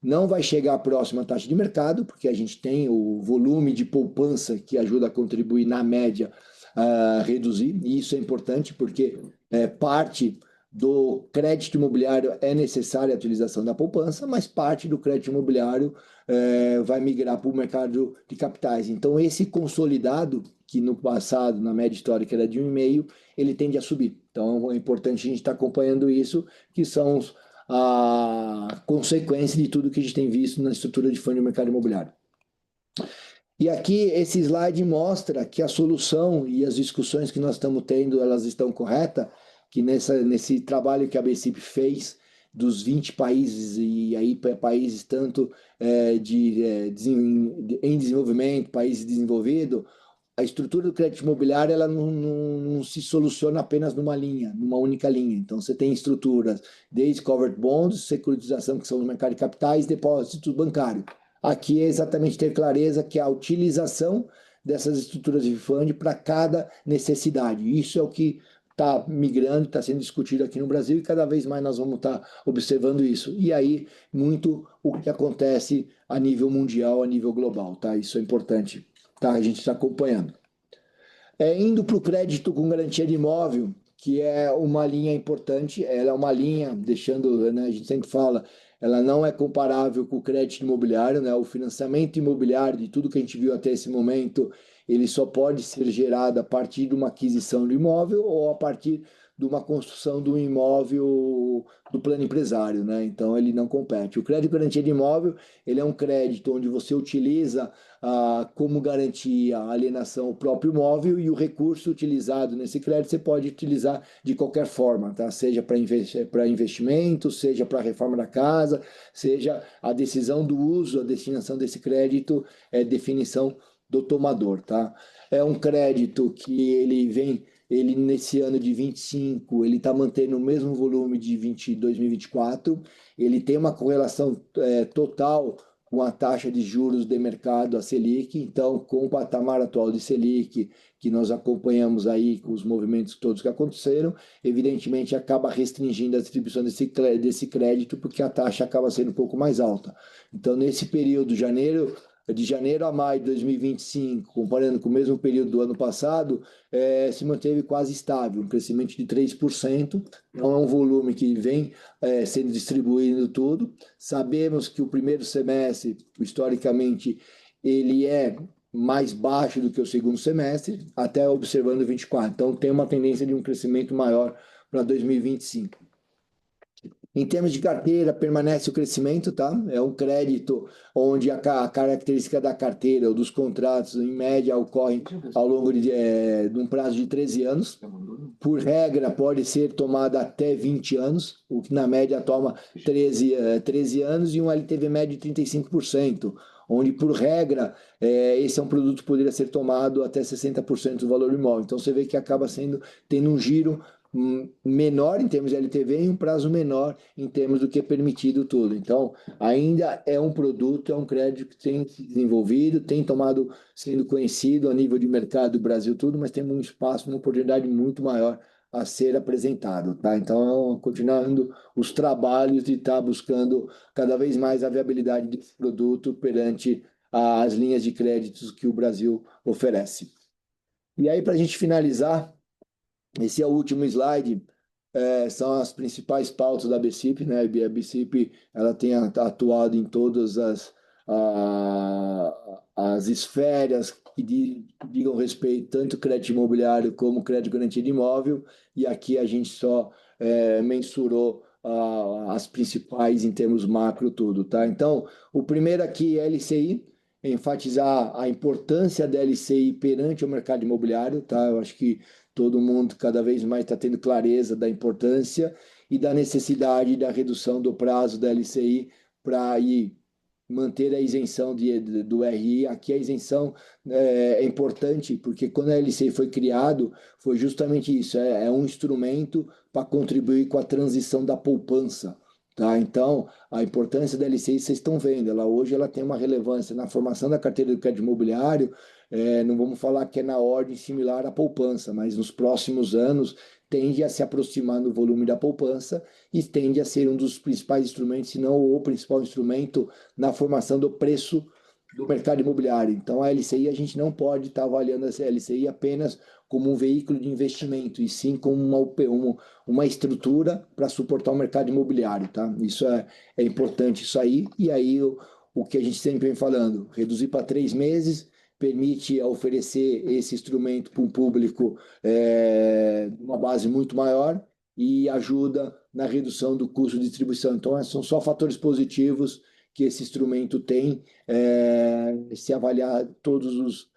[SPEAKER 1] Não vai chegar próximo à taxa de mercado, porque a gente tem o volume de poupança que ajuda a contribuir, na média, a reduzir. E isso é importante, porque parte do crédito imobiliário é necessária a utilização da poupança, mas parte do crédito imobiliário vai migrar para o mercado de capitais. Então, esse consolidado, que no passado, na média histórica, era de 1,5, ele tende a subir. Então, é importante a gente estar acompanhando isso, que são a consequência de tudo que a gente tem visto na estrutura de fundo do mercado imobiliário. E aqui esse slide mostra que a solução e as discussões que nós estamos tendo, elas estão corretas, que nesse trabalho que a BCIP fez dos 20 países, e aí países tanto em desenvolvimento, países desenvolvidos, a estrutura do crédito imobiliário ela não se soluciona apenas numa linha, numa única linha. Então, você tem estruturas desde covered bonds, securitização, que são os mercados de capitais, depósitos bancários. Aqui é exatamente ter clareza que a utilização dessas estruturas de fund para cada necessidade. Isso é o que está migrando, está sendo discutido aqui no Brasil, e cada vez mais nós vamos estar observando isso. E aí, muito o que acontece a nível mundial, a nível global, tá? Isso é importante. Tá, a gente está acompanhando. Indo para o crédito com garantia de imóvel, que é uma linha importante, ela é uma linha, deixando, né, a gente sempre fala, ela não é comparável com o crédito imobiliário, né? O financiamento imobiliário, de tudo que a gente viu até esse momento, ele só pode ser gerado a partir de uma aquisição de imóvel ou a partir de uma construção do imóvel do plano empresário, né? Então ele não compete. O crédito garantia de imóvel, ele é um crédito onde você utiliza como garantia a alienação o próprio imóvel, e o recurso utilizado nesse crédito você pode utilizar de qualquer forma, tá? Seja para investimento, seja para a reforma da casa, seja a decisão do uso, a destinação desse crédito é definição do tomador, tá? É um crédito que ele nesse ano de 25, ele está mantendo o mesmo volume de 2024, ele tem uma correlação total com a taxa de juros de mercado, a Selic. Então, com o patamar atual de Selic, que nós acompanhamos aí com os movimentos todos que aconteceram, evidentemente acaba restringindo a distribuição desse crédito, porque a taxa acaba sendo um pouco mais alta. Então, nesse período, de janeiro a maio de 2025, comparando com o mesmo período do ano passado, se manteve quase estável, um crescimento de 3%. Não é um volume que vem sendo distribuído tudo. Sabemos que o primeiro semestre, historicamente, ele é mais baixo do que o segundo semestre, até observando 24. Então, tem uma tendência de um crescimento maior para 2025. Em termos de carteira, permanece o crescimento, tá? É um crédito onde a característica da carteira ou dos contratos, em média, ocorrem ao longo de um prazo de 13 anos. Por regra, pode ser tomada até 20 anos, o que na média toma 13 anos, e um LTV médio de 35%, onde, por regra, esse é um produto que poderia ser tomado até 60% do valor do imóvel. Então, você vê que acaba tendo um giro menor em termos de LTV e um prazo menor em termos do que é permitido tudo. Então, ainda é um produto, é um crédito que tem se desenvolvido, tem tomado, sendo conhecido a nível de mercado do Brasil tudo, mas tem um espaço, uma oportunidade muito maior a ser apresentado, tá? Então, continuando os trabalhos de estar buscando cada vez mais a viabilidade desse produto perante as linhas de créditos que o Brasil oferece. E aí, para a gente finalizar, esse é o último slide, são as principais pautas da BCIP, né? A BCIP ela tem atuado em todas as esferas que digam respeito tanto crédito imobiliário como crédito garantido de imóvel, e aqui a gente só mensurou as principais em termos macro tudo, tá? Então, o primeiro aqui é LCI, enfatizar a importância da LCI perante o mercado imobiliário, tá? Eu acho que todo mundo cada vez mais está tendo clareza da importância e da necessidade da redução do prazo da LCI para ir manter a isenção do RI. Aqui a isenção é importante, porque quando a LCI foi criado, foi justamente isso, é um instrumento para contribuir com a transição da poupança. Tá? Então, a importância da LCI, vocês estão vendo, hoje ela tem uma relevância na formação da carteira do crédito imobiliário, não vamos falar que é na ordem similar à poupança, mas nos próximos anos tende a se aproximar no volume da poupança e tende a ser um dos principais instrumentos, se não o principal instrumento na formação do preço do mercado imobiliário. Então, a LCI, a gente não pode estar avaliando essa LCI apenas como um veículo de investimento, e sim como uma estrutura para suportar o mercado imobiliário. Tá? Isso é importante, isso aí. E aí, o que a gente sempre vem falando, reduzir para 3 meses, permite oferecer esse instrumento para um público uma base muito maior e ajuda na redução do custo de distribuição. Então, são só fatores positivos que esse instrumento tem, se avaliar todos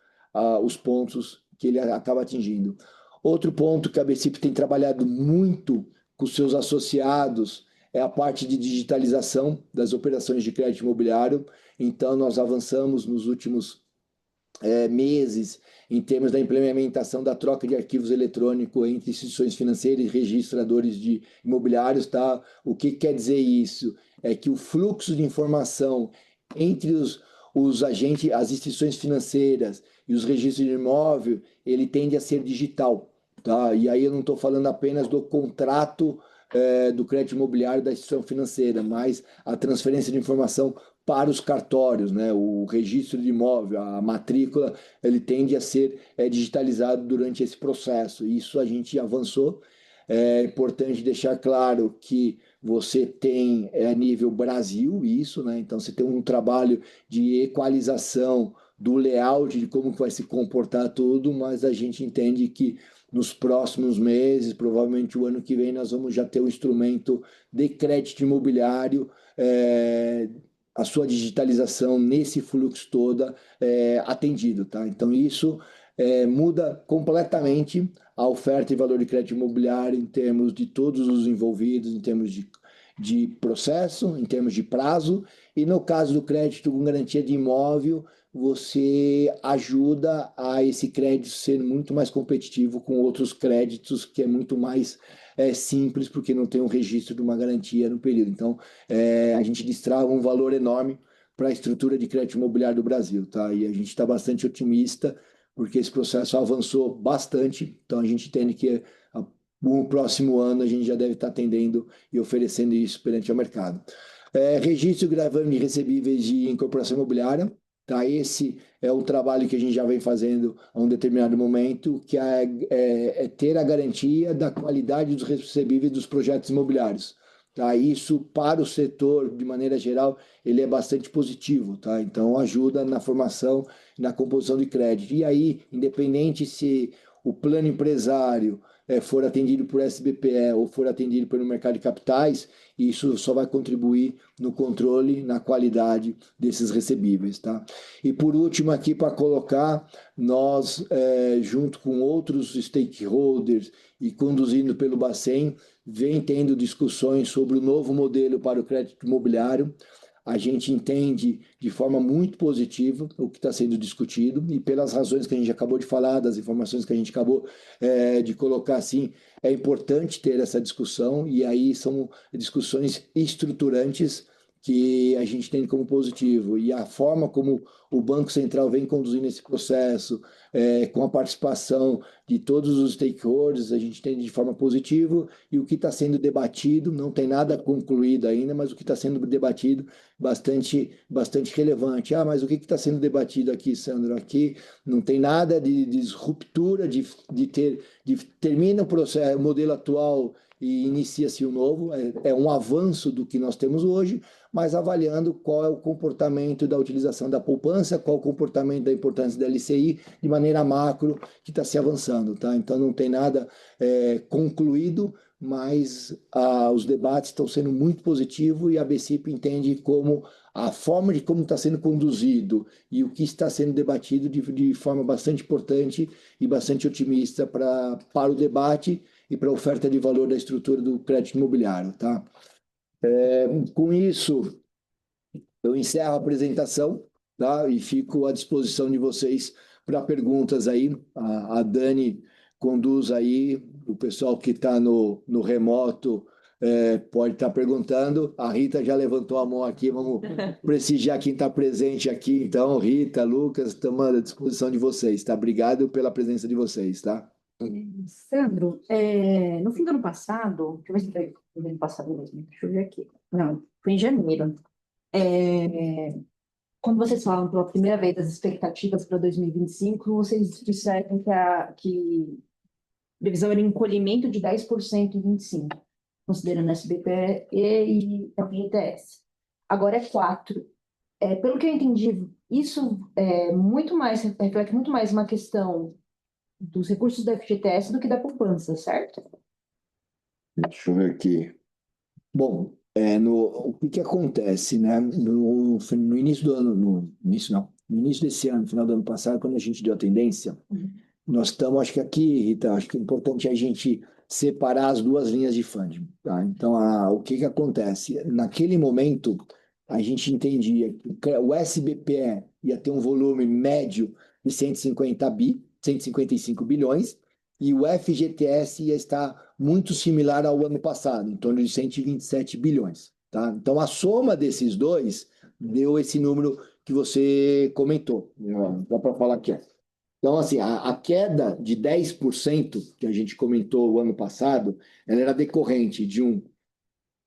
[SPEAKER 1] os pontos que ele acaba atingindo. Outro ponto que a BCIP tem trabalhado muito com seus associados é a parte de digitalização das operações de crédito imobiliário. Então, nós avançamos nos últimos meses em termos da implementação da troca de arquivos eletrônicos entre instituições financeiras e registradores de imobiliários, tá? O que quer dizer isso? É que o fluxo de informação entre os agentes, as instituições financeiras e os registros de imóvel, ele tende a ser digital, tá? E aí eu não estou falando apenas do contrato do crédito imobiliário da instituição financeira, mas a transferência de informação para os cartórios, né? O registro de imóvel, a matrícula, ele tende a ser digitalizado durante esse processo. Isso a gente avançou. É importante deixar claro que você tem a nível Brasil isso, né? Então você tem um trabalho de equalização do layout, de como vai se comportar tudo, mas a gente entende que nos próximos meses, provavelmente o ano que vem, nós vamos já ter um instrumento de crédito imobiliário, a sua digitalização nesse fluxo todo atendido, tá? Então isso muda completamente a oferta e valor de crédito imobiliário em termos de todos os envolvidos, em termos de processo, em termos de prazo, e no caso do crédito com garantia de imóvel, você ajuda a esse crédito ser muito mais competitivo com outros créditos, que é muito mais simples, porque não tem um registro de uma garantia no período. Então, a gente destrava um valor enorme para a estrutura de crédito imobiliário do Brasil, tá? E a gente está bastante otimista, porque esse processo avançou bastante, então a gente entende que no próximo ano a gente já deve estar atendendo e oferecendo isso perante o mercado. Registro gravando de recebíveis de incorporação imobiliária, tá? Esse é um trabalho que a gente já vem fazendo a um determinado momento, que é ter a garantia da qualidade dos recebíveis dos projetos imobiliários. Tá? Isso, para o setor, de maneira geral, ele é bastante positivo. Tá? Então, ajuda na formação, na composição de crédito. E aí, independente se o plano empresário for atendido por SBPE ou for atendido pelo mercado de capitais, isso só vai contribuir no controle, na qualidade desses recebíveis. Tá? E por último, aqui para colocar, nós, junto com outros stakeholders e conduzindo pelo Bacen, vem tendo discussões sobre o novo modelo para o crédito imobiliário. a gente entende de forma muito positiva o que está sendo discutido e pelas razões que a gente acabou de falar, das informações que a gente acabou de colocar assim, é importante ter essa discussão e aí são discussões estruturantes que a gente tem como positivo e a forma como o Banco Central vem conduzindo esse processo, com a participação de todos os stakeholders, a gente tem de forma positiva e o que está sendo debatido, não tem nada concluído ainda, mas o que está sendo debatido bastante relevante. Ah, mas o que está sendo debatido aqui, Sandro? Aqui não tem nada de ruptura, termina o processo, o modelo atual e inicia-se o novo, é um avanço do que nós temos hoje, mas avaliando qual é o comportamento da utilização da poupança, qual é o comportamento da importância da LCI, de maneira macro, que está se avançando. Tá? Então, não tem nada concluído, mas os debates estão sendo muito positivos e a BCIP entende como a forma de como está sendo conduzido e o que está sendo debatido de forma bastante importante e bastante otimista para o debate e para a oferta de valor da estrutura do crédito imobiliário. Tá? Com isso, eu encerro a apresentação, tá? E fico à disposição de vocês para perguntas aí. A Dani conduz aí, o pessoal que está no remoto pode estar perguntando. A Rita já levantou a mão aqui, vamos prestigiar quem está presente aqui. Então, Rita, Lucas, estamos à disposição de vocês, tá? Obrigado pela presença de vocês, tá?
[SPEAKER 2] Sandro, no fim do ano passado, deixa eu ver se foi no ano passado mesmo, deixa eu ver aqui. Não, foi em janeiro. Quando vocês falam pela primeira vez das expectativas para 2025, vocês disseram que a previsão era um encolhimento de 10% em 25, considerando SBPE e FGTS. Agora é 4%. Pelo que eu entendi, isso reflete muito mais uma questão dos recursos da FGTS do que da poupança, certo?
[SPEAKER 1] Deixa eu ver aqui. Bom, o que acontece, né? No início do ano, no início desse ano, no final do ano passado, quando a gente deu a tendência, nós estamos, acho que aqui, Rita, acho que é importante a gente separar as duas linhas de funding, tá? Então, o que acontece? Naquele momento, a gente entendia que o SBPE ia ter um volume médio de 155 bilhões, e o FGTS ia estar muito similar ao ano passado, em torno de 127 bilhões. Tá? Então, a soma desses dois deu esse número que você comentou. Dá para falar aqui. Então, assim, a queda de 10% que a gente comentou o ano passado, ela era decorrente de um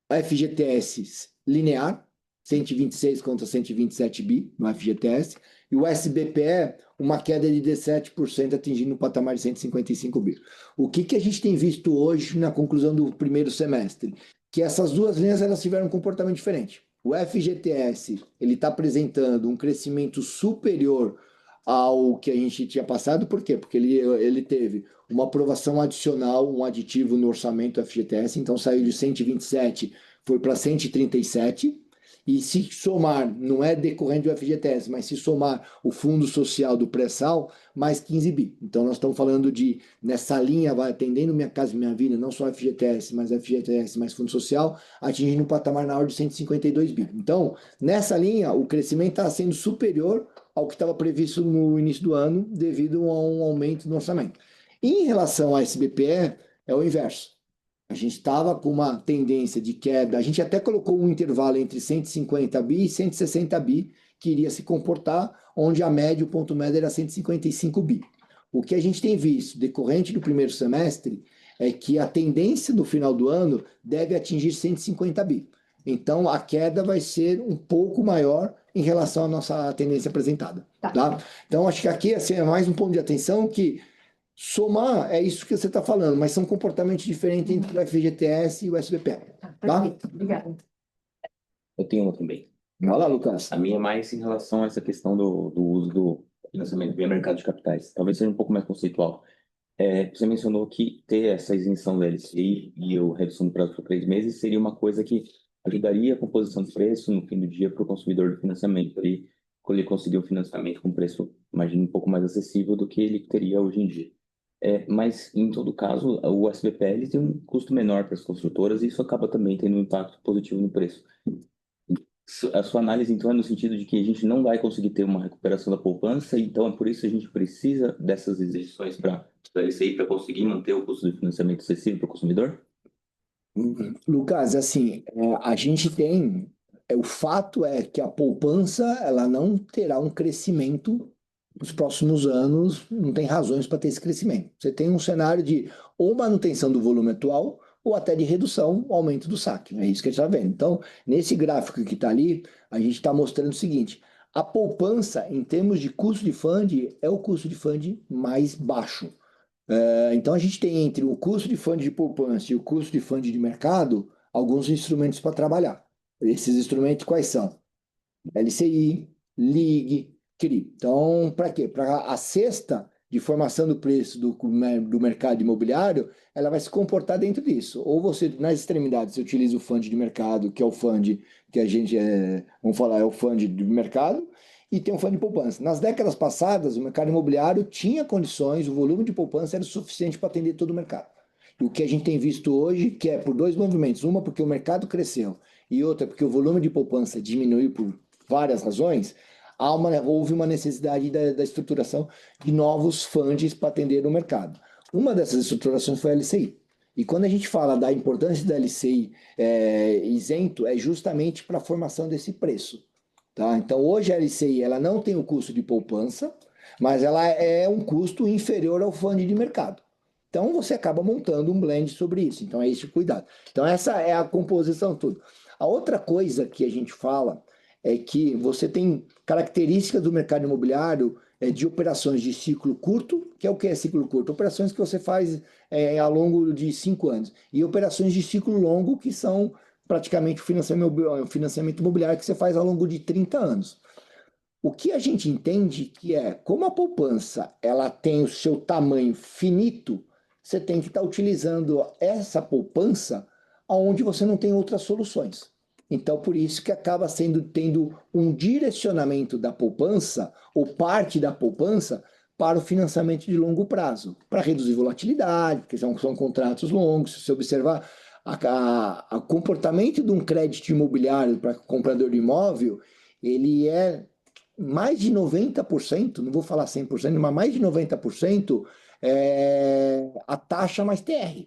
[SPEAKER 1] FGTS linear, 126 contra 127 bi no FGTS, e o SBPE, uma queda de 17%, atingindo um patamar de 155 bi. O que a gente tem visto hoje na conclusão do primeiro semestre? Que essas duas linhas elas tiveram um comportamento diferente. O FGTS ele está apresentando um crescimento superior ao que a gente tinha passado, por quê? Porque ele teve uma aprovação adicional, um aditivo no orçamento FGTS, então saiu de 127, foi para 137, e se somar, não é decorrente do FGTS, mas se somar o fundo social do pré-sal, mais 15 bi. Então nós estamos falando de, nessa linha, vai atendendo Minha Casa Minha Vida, não só FGTS, mas FGTS mais fundo social, atingindo um patamar na ordem de 152 bi. Então, nessa linha, o crescimento está sendo superior ao que estava previsto no início do ano, devido a um aumento no orçamento. Em relação à SBPE, é o inverso. A gente estava com uma tendência de queda, a gente até colocou um intervalo entre 150 bi e 160 bi, que iria se comportar, onde a média, o ponto médio era 155 bi. O que a gente tem visto, decorrente do primeiro semestre, é que a tendência no final do ano deve atingir 150 bi. Então, a queda vai ser um pouco maior em relação à nossa tendência apresentada. Tá? Então, acho que aqui assim, é mais um ponto de atenção que somar é isso que você está falando, mas são comportamentos diferentes entre o FGTS e o SBPE. Tá?
[SPEAKER 2] Obrigada.
[SPEAKER 3] Eu tenho uma também.
[SPEAKER 1] Olha lá, Lucas.
[SPEAKER 3] A minha é mais em relação a essa questão do uso do financiamento via mercado de capitais. Talvez seja um pouco mais conceitual. Você mencionou que ter essa isenção da LCI e o redução do prazo para 3 meses seria uma coisa que ajudaria a composição de preço no fim do dia para o consumidor do financiamento. Ele conseguir um financiamento com preço, imagino, um pouco mais acessível do que ele teria hoje em dia. Mas, em todo caso, o SBPL tem um custo menor para as construtoras e isso acaba também tendo um impacto positivo no preço. A sua análise, então, é no sentido de que a gente não vai conseguir ter uma recuperação da poupança, então é por isso que a gente precisa dessas isenções para a LCI para conseguir manter o custo de financiamento acessível para o consumidor?
[SPEAKER 1] Lucas, assim, a gente tem, o fato é que a poupança ela não terá um crescimento nos próximos anos, não tem razões para ter esse crescimento. Você tem um cenário de ou manutenção do volume atual ou até de redução, aumento do saque. É isso que a gente está vendo. Então, nesse gráfico que está ali, a gente está mostrando o seguinte: a poupança, em termos de custo de fundo, é o custo de fundo mais baixo. Então, a gente tem entre o custo de fundo de poupança e o custo de fundo de mercado alguns instrumentos para trabalhar. Esses instrumentos quais são? LCI, LIG, CRI. Então, para quê? Para a cesta de formação do preço do mercado imobiliário, ela vai se comportar dentro disso. Ou você, nas extremidades, você utiliza o fundo de mercado, que é o fundo que a gente, vamos falar, é o fundo de mercado, e tem um fundo de poupança. Nas décadas passadas, o mercado imobiliário tinha condições, o volume de poupança era suficiente para atender todo o mercado. E o que a gente tem visto hoje, que é por dois movimentos, uma porque o mercado cresceu e outra porque o volume de poupança diminuiu por várias razões, houve uma necessidade da estruturação de novos fundos para atender o mercado. Uma dessas estruturações foi a LCI. E quando a gente fala da importância da LCI isento, é justamente para a formação desse preço. Tá? Então, hoje a LCI ela não tem o custo de poupança, mas ela é um custo inferior ao fundo de mercado. Então, você acaba montando um blend sobre isso. Então, é esse o cuidado. Então, essa é a composição tudo. A outra coisa que a gente fala é que você tem características do mercado imobiliário de operações de ciclo curto, que é o que é ciclo curto? Operações que você faz ao longo de 5 anos. E operações de ciclo longo, que são praticamente o financiamento imobiliário que você faz ao longo de 30 anos. O que a gente entende que é, como a poupança ela tem o seu tamanho finito, você tem que estar utilizando essa poupança onde você não tem outras soluções. Então, por isso que acaba tendo um direcionamento da poupança, ou parte da poupança, para o financiamento de longo prazo, para reduzir volatilidade, porque são contratos longos. Se você observar o comportamento de um crédito imobiliário para comprador de imóvel, ele é mais de 90%, não vou falar 100%, mas mais de 90% a taxa mais TR.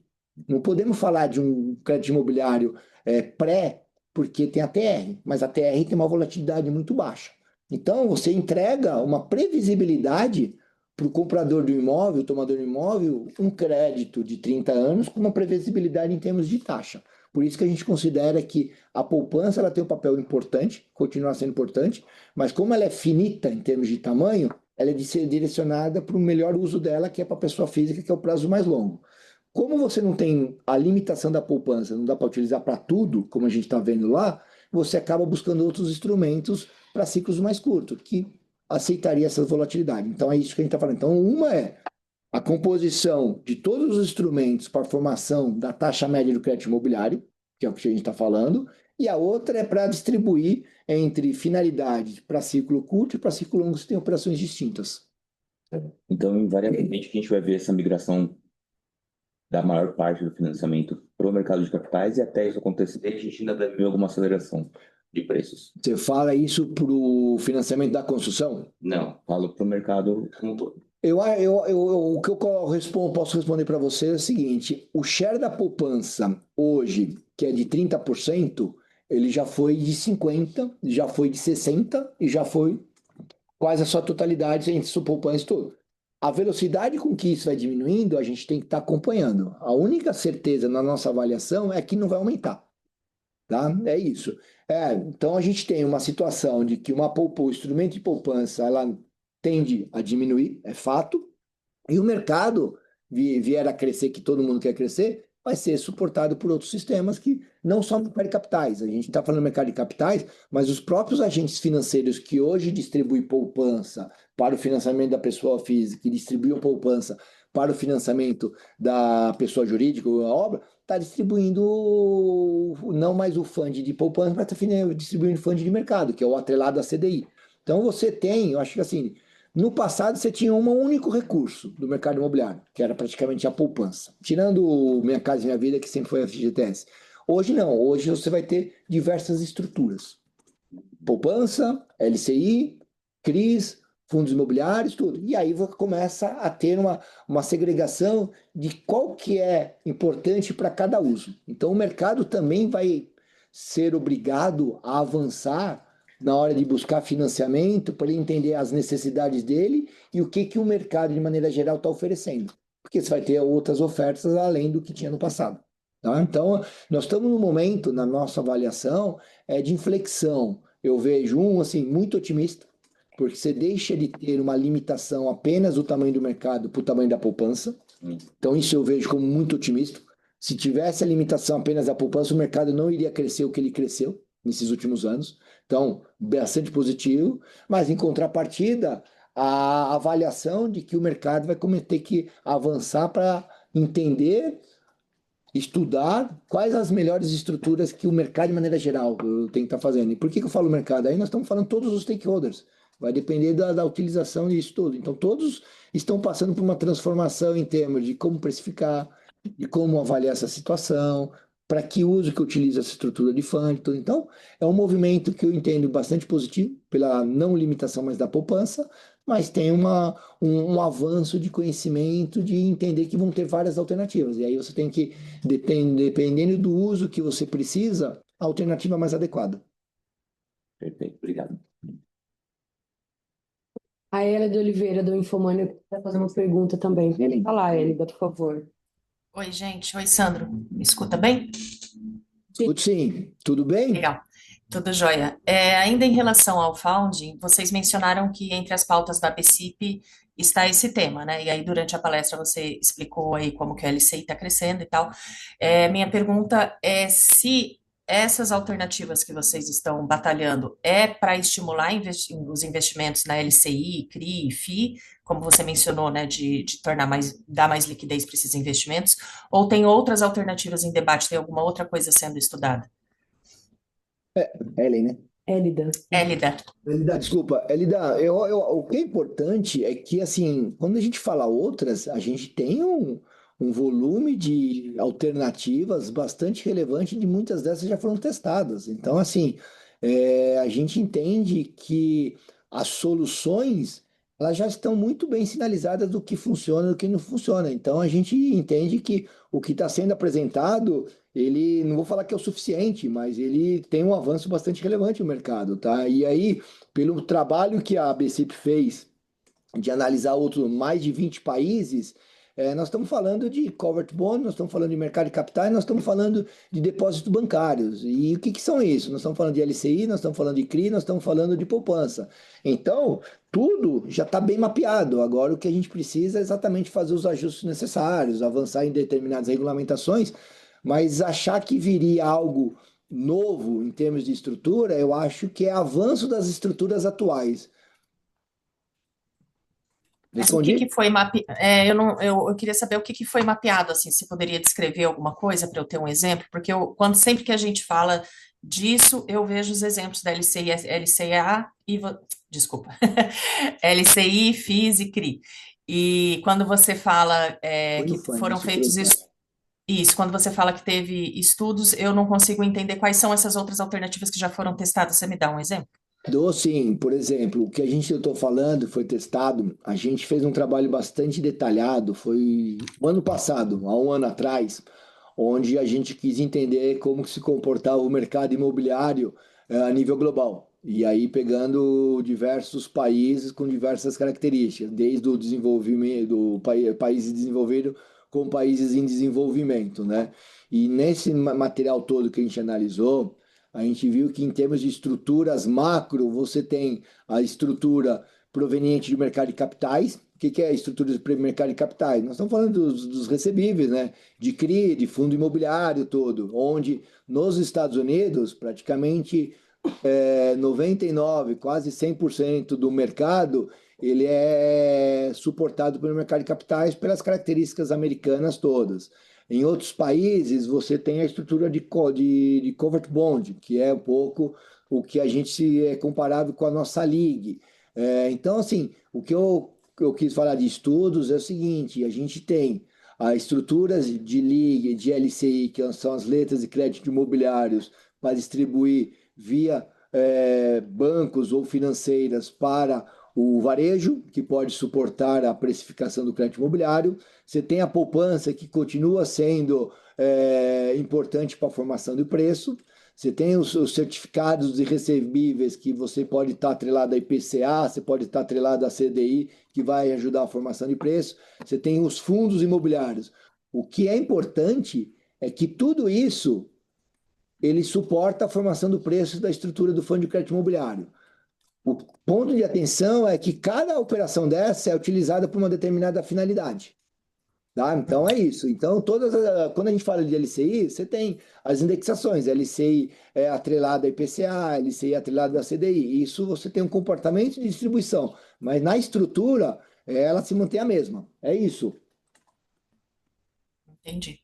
[SPEAKER 1] Não podemos falar de um crédito imobiliário pré, porque tem a TR, mas a TR tem uma volatilidade muito baixa. Então, você entrega uma previsibilidade para o comprador do imóvel, tomador do imóvel, um crédito de 30 anos com uma previsibilidade em termos de taxa. Por isso que a gente considera que a poupança ela tem um papel importante, continua sendo importante, mas como ela é finita em termos de tamanho, ela é direcionada para o melhor uso dela, que é para a pessoa física, que é o prazo mais longo. Como você não tem a limitação da poupança, não dá para utilizar para tudo, como a gente está vendo lá, você acaba buscando outros instrumentos para ciclos mais curtos, que aceitaria essa volatilidade. Então é isso que a gente está falando. Então, uma é a composição de todos os instrumentos para a formação da taxa média do crédito imobiliário, que é o que a gente está falando, e a outra é para distribuir entre finalidades para ciclo curto e para ciclo longo, você tem operações distintas.
[SPEAKER 3] Então, invariavelmente, a gente vai ver essa migração da maior parte do financiamento para o mercado de capitais, e até isso acontecer, a gente ainda deve ver alguma aceleração de preços.
[SPEAKER 1] Você fala isso para o financiamento da construção?
[SPEAKER 3] Não, falo para o mercado como um todo.
[SPEAKER 1] O que eu posso responder para você é o seguinte: o share da poupança hoje, que é de 30%, ele já foi de 50%, já foi de 60% e já foi quase a sua totalidade entre sua poupança e tudo. A velocidade com que isso vai diminuindo, a gente tem que estar acompanhando. A única certeza na nossa avaliação é que não vai aumentar. Tá? É isso. Então a gente tem uma situação de que o instrumento de poupança ela tende a diminuir, é fato, e o mercado vier a crescer, que todo mundo quer crescer, vai ser suportado por outros sistemas que não só no mercado de capitais. A gente está falando do mercado de capitais, mas os próprios agentes financeiros que hoje distribuem poupança para o financiamento da pessoa física, que distribuem poupança para o financiamento da pessoa jurídica ou a obra, está distribuindo não mais o fundo de poupança, mas está distribuindo fundo de mercado, que é o atrelado à CDI. Então você tem, eu acho que assim, no passado você tinha um único recurso do mercado imobiliário, que era praticamente a poupança, tirando o Minha Casa Minha Vida, que sempre foi a FGTS. Hoje não, hoje você vai ter diversas estruturas. poupança, LCI, CRIs, fundos imobiliários, tudo. E aí você começa a ter uma segregação de qual que é importante para cada uso. Então o mercado também vai ser obrigado a avançar na hora de buscar financiamento para ele entender as necessidades dele e o que o mercado, de maneira geral, está oferecendo. Porque você vai ter outras ofertas além do que tinha no passado. Tá? Então, nós estamos num momento, na nossa avaliação, de inflexão. Eu vejo assim, muito otimista, porque você deixa de ter uma limitação apenas do tamanho do mercado para o tamanho da poupança. Então, isso eu vejo como muito otimista. Se tivesse a limitação apenas da poupança, o mercado não iria crescer o que ele cresceu nesses últimos anos. Então, bastante positivo, mas em contrapartida, a avaliação de que o mercado vai ter que avançar para entender, estudar quais as melhores estruturas que o mercado, de maneira geral, tem que estar fazendo. E por que eu falo mercado? Aí nós estamos falando todos os stakeholders. Vai depender da utilização disso tudo. Então, todos estão passando por uma transformação em termos de como precificar, de como avaliar essa situação, para que uso que utiliza essa estrutura de fundo. Tudo. Então, é um movimento que eu entendo bastante positivo, pela não limitação mais da poupança, mas tem um avanço de conhecimento, de entender que vão ter várias alternativas. E aí você tem que, dependendo do uso que você precisa, a alternativa mais adequada.
[SPEAKER 3] Perfeito, obrigado.
[SPEAKER 4] A Hélida Oliveira, do Infomânio, quer fazer uma pergunta também.
[SPEAKER 1] Hélida.
[SPEAKER 4] Fala, Hélida, por favor.
[SPEAKER 5] Oi, gente. Oi, Sandro. Me escuta bem?
[SPEAKER 1] Escute sim, tudo bem?
[SPEAKER 5] Legal. Tudo jóia. Ainda em relação ao founding, vocês mencionaram que entre as pautas da BCIP está esse tema, né? E aí, durante a palestra, você explicou aí como que a LCI está crescendo e tal. Minha pergunta é se essas alternativas que vocês estão batalhando é para estimular os investimentos na LCI, CRI, FI, como você mencionou, né, de tornar dar mais liquidez para esses investimentos, ou tem outras alternativas em debate, tem alguma outra coisa sendo estudada?
[SPEAKER 1] Ellen, né?
[SPEAKER 4] Hélida.
[SPEAKER 5] Elida.
[SPEAKER 1] Elida, desculpa. Elida, o que é importante é que, assim, quando a gente fala outras, a gente tem um volume de alternativas bastante relevante, de muitas dessas já foram testadas. Então, assim, a gente entende que as soluções, elas já estão muito bem sinalizadas do que funciona e do que não funciona. Então, a gente entende que o que está sendo apresentado ele, não vou falar que é o suficiente, mas ele tem um avanço bastante relevante no mercado, tá? E aí, pelo trabalho que a BCIP fez de analisar mais de 20 países, nós estamos falando de covered bond, nós estamos falando de mercado de capitais, nós estamos falando de depósitos bancários. E o que são isso? Nós estamos falando de LCI, nós estamos falando de CRI, nós estamos falando de poupança. Então, tudo já está bem mapeado. Agora, o que a gente precisa é exatamente fazer os ajustes necessários, avançar em determinadas regulamentações, mas achar que viria algo novo em termos de estrutura, eu acho que é avanço das estruturas atuais.
[SPEAKER 5] Mas o que foi mapeado? Eu queria saber o que foi mapeado, assim, se poderia descrever alguma coisa para eu ter um exemplo, porque sempre que a gente fala disso, eu vejo os exemplos da LCI, LCA e desculpa, LCI, FIS e CRI. E quando você fala que foram feitos isso, quando você fala que teve estudos, eu não consigo entender quais são essas outras alternativas que já foram testadas. Você me dá um exemplo?
[SPEAKER 1] Dou sim, por exemplo, o que eu estou falando foi testado, a gente fez um trabalho bastante detalhado, foi o ano passado, há um ano atrás, onde a gente quis entender como se comportava o mercado imobiliário a nível global. E aí pegando diversos países com diversas características, desde o desenvolvimento do países desenvolvidos com países em desenvolvimento, né? E nesse material todo que a gente analisou, a gente viu que em termos de estruturas macro, você tem a estrutura proveniente do mercado de capitais. O que é a estrutura do mercado de capitais? Nós estamos falando dos recebíveis, né? De CRI, de fundo imobiliário todo, onde nos Estados Unidos, praticamente 99, quase 100% do mercado, ele é suportado pelo mercado de capitais pelas características americanas todas. Em outros países, você tem a estrutura de covered bond, que é um pouco o que a gente se é comparável com a nossa League. Então, assim, o que eu quis falar de estudos é o seguinte: a gente tem as estruturas de League, de LCI, que são as letras de crédito imobiliários, para distribuir via bancos ou financeiras para o varejo, que pode suportar a precificação do crédito imobiliário. Você tem a poupança, que continua sendo importante para a formação do preço. Você tem os certificados de recebíveis, que você pode estar atrelado a IPCA, você pode estar atrelado a CDI, que vai ajudar a formação de preço. Você tem os fundos imobiliários. O que é importante é que tudo isso ele suporta a formação do preço da estrutura do fundo de crédito imobiliário. O ponto de atenção é que cada operação dessa é utilizada por uma determinada finalidade. Tá? Então é isso. Então, quando a gente fala de LCI, você tem as indexações, LCI é atrelada a IPCA, LCI atrelada a CDI. Isso você tem um comportamento de distribuição, mas na estrutura ela se mantém a mesma. É isso.
[SPEAKER 5] Entendi.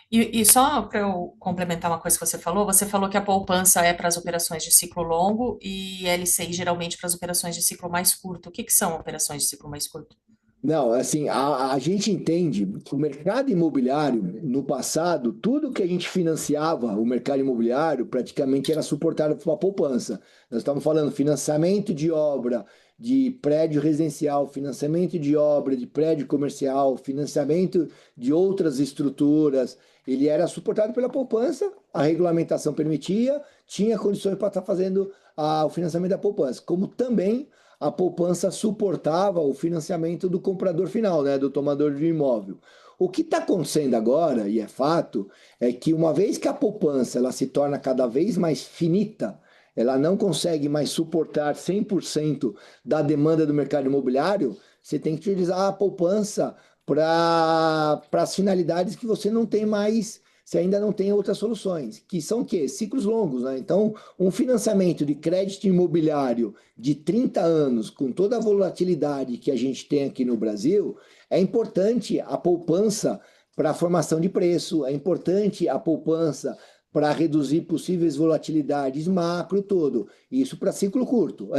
[SPEAKER 5] E só para eu complementar uma coisa que você falou que a poupança é para as operações de ciclo longo e LCI geralmente para as operações de ciclo mais curto. O que que são operações de ciclo mais curto?
[SPEAKER 1] Não, assim, a gente entende que o mercado imobiliário, no passado, tudo que a gente financiava, o mercado imobiliário, praticamente era suportado por uma poupança. Nós estamos falando financiamento de obra de prédio residencial, financiamento de obra de prédio comercial, financiamento de outras estruturas. Ele era suportado pela poupança, a regulamentação permitia, tinha condições para estar fazendo o financiamento da poupança, como também a poupança suportava o financiamento do comprador final, né, do tomador de imóvel. O que está acontecendo agora, e é fato, é que uma vez que a poupança ela se torna cada vez mais finita, ela não consegue mais suportar 100% da demanda do mercado imobiliário, você tem que utilizar a poupança para as finalidades que você não tem mais, você ainda não tem outras soluções, que são o quê? Ciclos longos, né? Então, um financiamento de crédito imobiliário de 30 anos, com toda a volatilidade que a gente tem aqui no Brasil, é importante a poupança para a formação de preço, é importante a poupança para reduzir possíveis volatilidades macro todo. Isso para ciclo curto,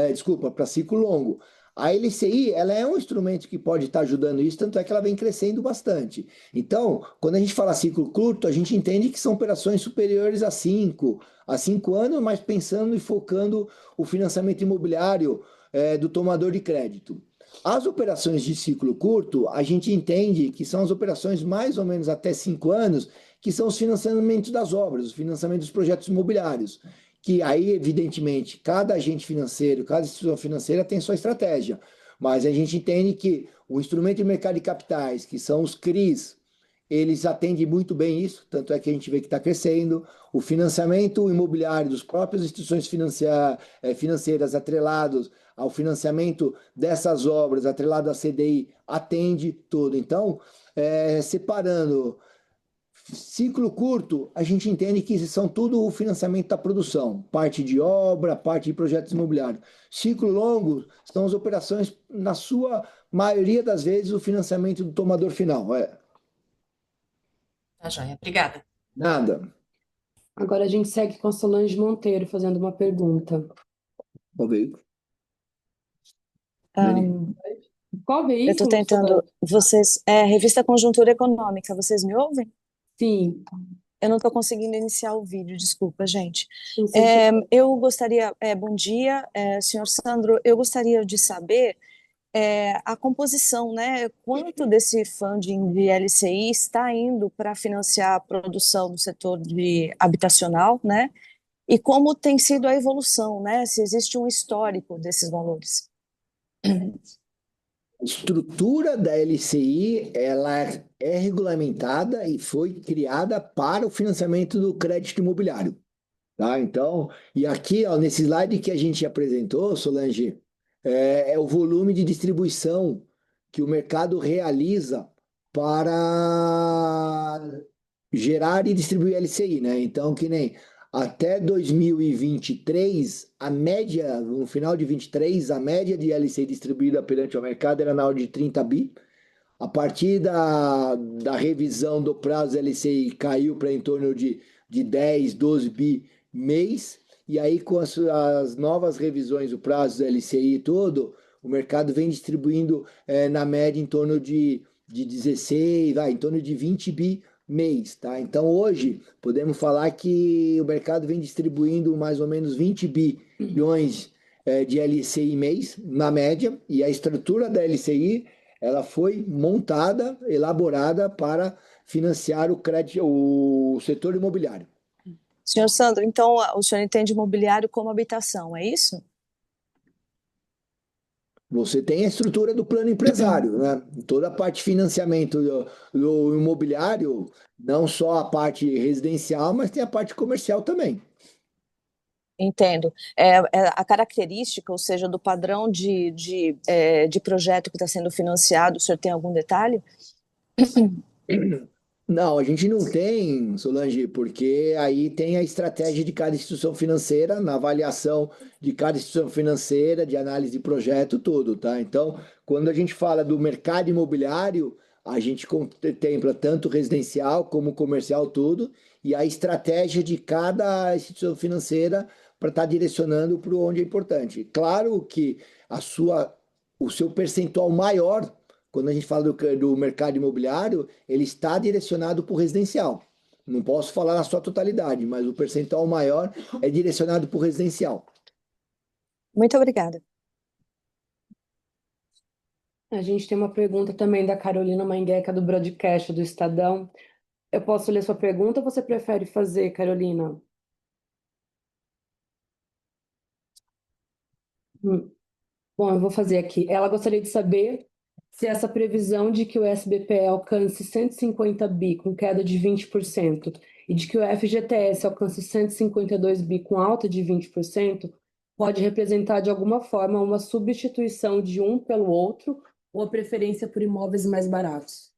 [SPEAKER 1] para ciclo longo. A LCI, ela é um instrumento que pode estar ajudando isso, tanto é que ela vem crescendo bastante. Então, quando a gente fala ciclo curto, a gente entende que são operações superiores a 5 anos, mas pensando e focando o financiamento imobiliário do tomador de crédito. As operações de ciclo curto, a gente entende que são as operações mais ou menos até 5 anos, que são os financiamentos das obras, os financiamentos dos projetos imobiliários. Que aí, evidentemente, cada agente financeiro, cada instituição financeira tem sua estratégia. Mas a gente entende que o instrumento de mercado de capitais, que são os CRIs, eles atendem muito bem isso, tanto é que a gente vê que está crescendo. O financiamento imobiliário dos próprias instituições financeiras atrelados ao financiamento dessas obras, atrelado à CDI, atende tudo. Então, separando ciclo curto, a gente entende que são tudo o financiamento da produção, parte de obra, parte de projetos imobiliários. Ciclo longo são as operações, na sua maioria das vezes, o financiamento do tomador final.
[SPEAKER 5] Tá, joia. Obrigada.
[SPEAKER 1] Nada.
[SPEAKER 4] Agora a gente segue com a Solange Monteiro fazendo uma pergunta.
[SPEAKER 1] Qual veículo?
[SPEAKER 6] Ahn,
[SPEAKER 4] Qual
[SPEAKER 6] eu estou
[SPEAKER 4] veículo,
[SPEAKER 6] tentando.
[SPEAKER 4] Solange?
[SPEAKER 6] Vocês. Revista Conjuntura Econômica, vocês me ouvem?
[SPEAKER 4] Sim,
[SPEAKER 6] Eu não estou conseguindo iniciar o vídeo, desculpa, gente.
[SPEAKER 4] não sei se...
[SPEAKER 6] Eu gostaria. Bom dia, senhor Sandro. Eu gostaria de saber a composição, né? Quanto desse funding de LCI está indo para financiar a produção do setor habitacional, né? E como tem sido a evolução, né? Se existe um histórico desses valores.
[SPEAKER 1] A estrutura da LCI, ela é regulamentada e foi criada para o financiamento do crédito imobiliário. Tá? Então, e aqui, ó, nesse slide que a gente apresentou, Solange, é o volume de distribuição que o mercado realiza para gerar e distribuir LCI, né? Então, que nem até 2023, a média, no final de 23, a média de LCI distribuída perante o mercado era na ordem de 30 bi. A partir da revisão do prazo LCI caiu para em torno de 10, 12 bi mês, e aí com as novas revisões do prazo do LCI e todo, o mercado vem distribuindo na média em torno de 16, em torno de 20 bi mês, Então hoje podemos falar que o mercado vem distribuindo mais ou menos 20 bi bilhões de LCI mês, na média, e a estrutura da LCI ela foi montada, elaborada para financiar o setor imobiliário.
[SPEAKER 6] Senhor Sandro, então o senhor entende imobiliário como habitação, é isso?
[SPEAKER 1] Você tem a estrutura do plano empresário, né? Toda a parte de financiamento do imobiliário, não só a parte residencial, mas tem a parte comercial também.
[SPEAKER 6] Entendo. A característica, ou seja, do padrão de projeto que está sendo financiado, o senhor tem algum detalhe?
[SPEAKER 1] Não, a gente não tem, Solange, porque aí tem a estratégia de cada instituição financeira, na avaliação de cada instituição financeira, de análise de projeto, tudo, tá? Então, quando a gente fala do mercado imobiliário, a gente contempla tanto residencial como comercial, tudo, e a estratégia de cada instituição financeira para estar direcionando para onde é importante. Claro que o seu percentual maior, quando a gente fala do mercado imobiliário, ele está direcionado para o residencial. Não posso falar na sua totalidade, mas o percentual maior é direcionado para o residencial.
[SPEAKER 6] Muito obrigada.
[SPEAKER 4] A gente tem uma pergunta também da Carolina Mangueca, do broadcast do Estadão. Eu posso ler sua pergunta ou você prefere fazer, Carolina? Bom, eu vou fazer aqui. Ela gostaria de saber se essa previsão de que o SBPE alcance 150 bi com queda de 20% e de que o FGTS alcance 152 bi com alta de 20% pode representar de alguma forma uma substituição de um pelo outro ou a preferência por imóveis mais baratos.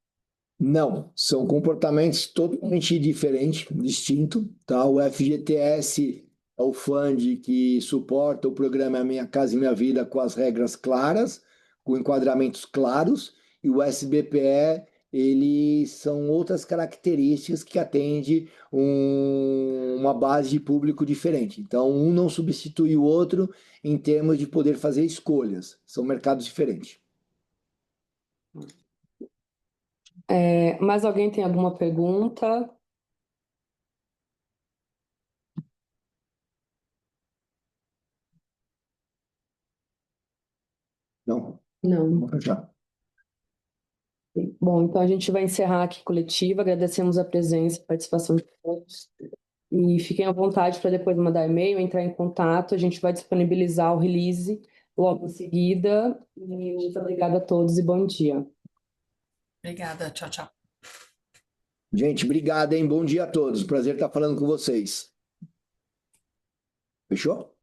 [SPEAKER 1] Não, são comportamentos totalmente diferentes, distintos, tá? O FGTS é o fundo que suporta o programa Minha Casa e Minha Vida com as regras claras, com enquadramentos claros, e o SBPE, eles são outras características que atende uma base de público diferente. Então, um não substitui o outro em termos de poder fazer escolhas, são mercados diferentes.
[SPEAKER 4] Mais alguém tem alguma pergunta?
[SPEAKER 1] Não?
[SPEAKER 4] Não.
[SPEAKER 1] Vamos fechar.
[SPEAKER 4] Bom, então a gente vai encerrar aqui a coletiva. Agradecemos a presença e participação de todos. E fiquem à vontade para depois mandar e-mail, entrar em contato. A gente vai disponibilizar o release logo em seguida. E muito obrigada a todos e bom dia.
[SPEAKER 5] Obrigada, tchau, tchau.
[SPEAKER 1] Gente, obrigado, hein? Bom dia a todos. Prazer estar falando com vocês. Fechou?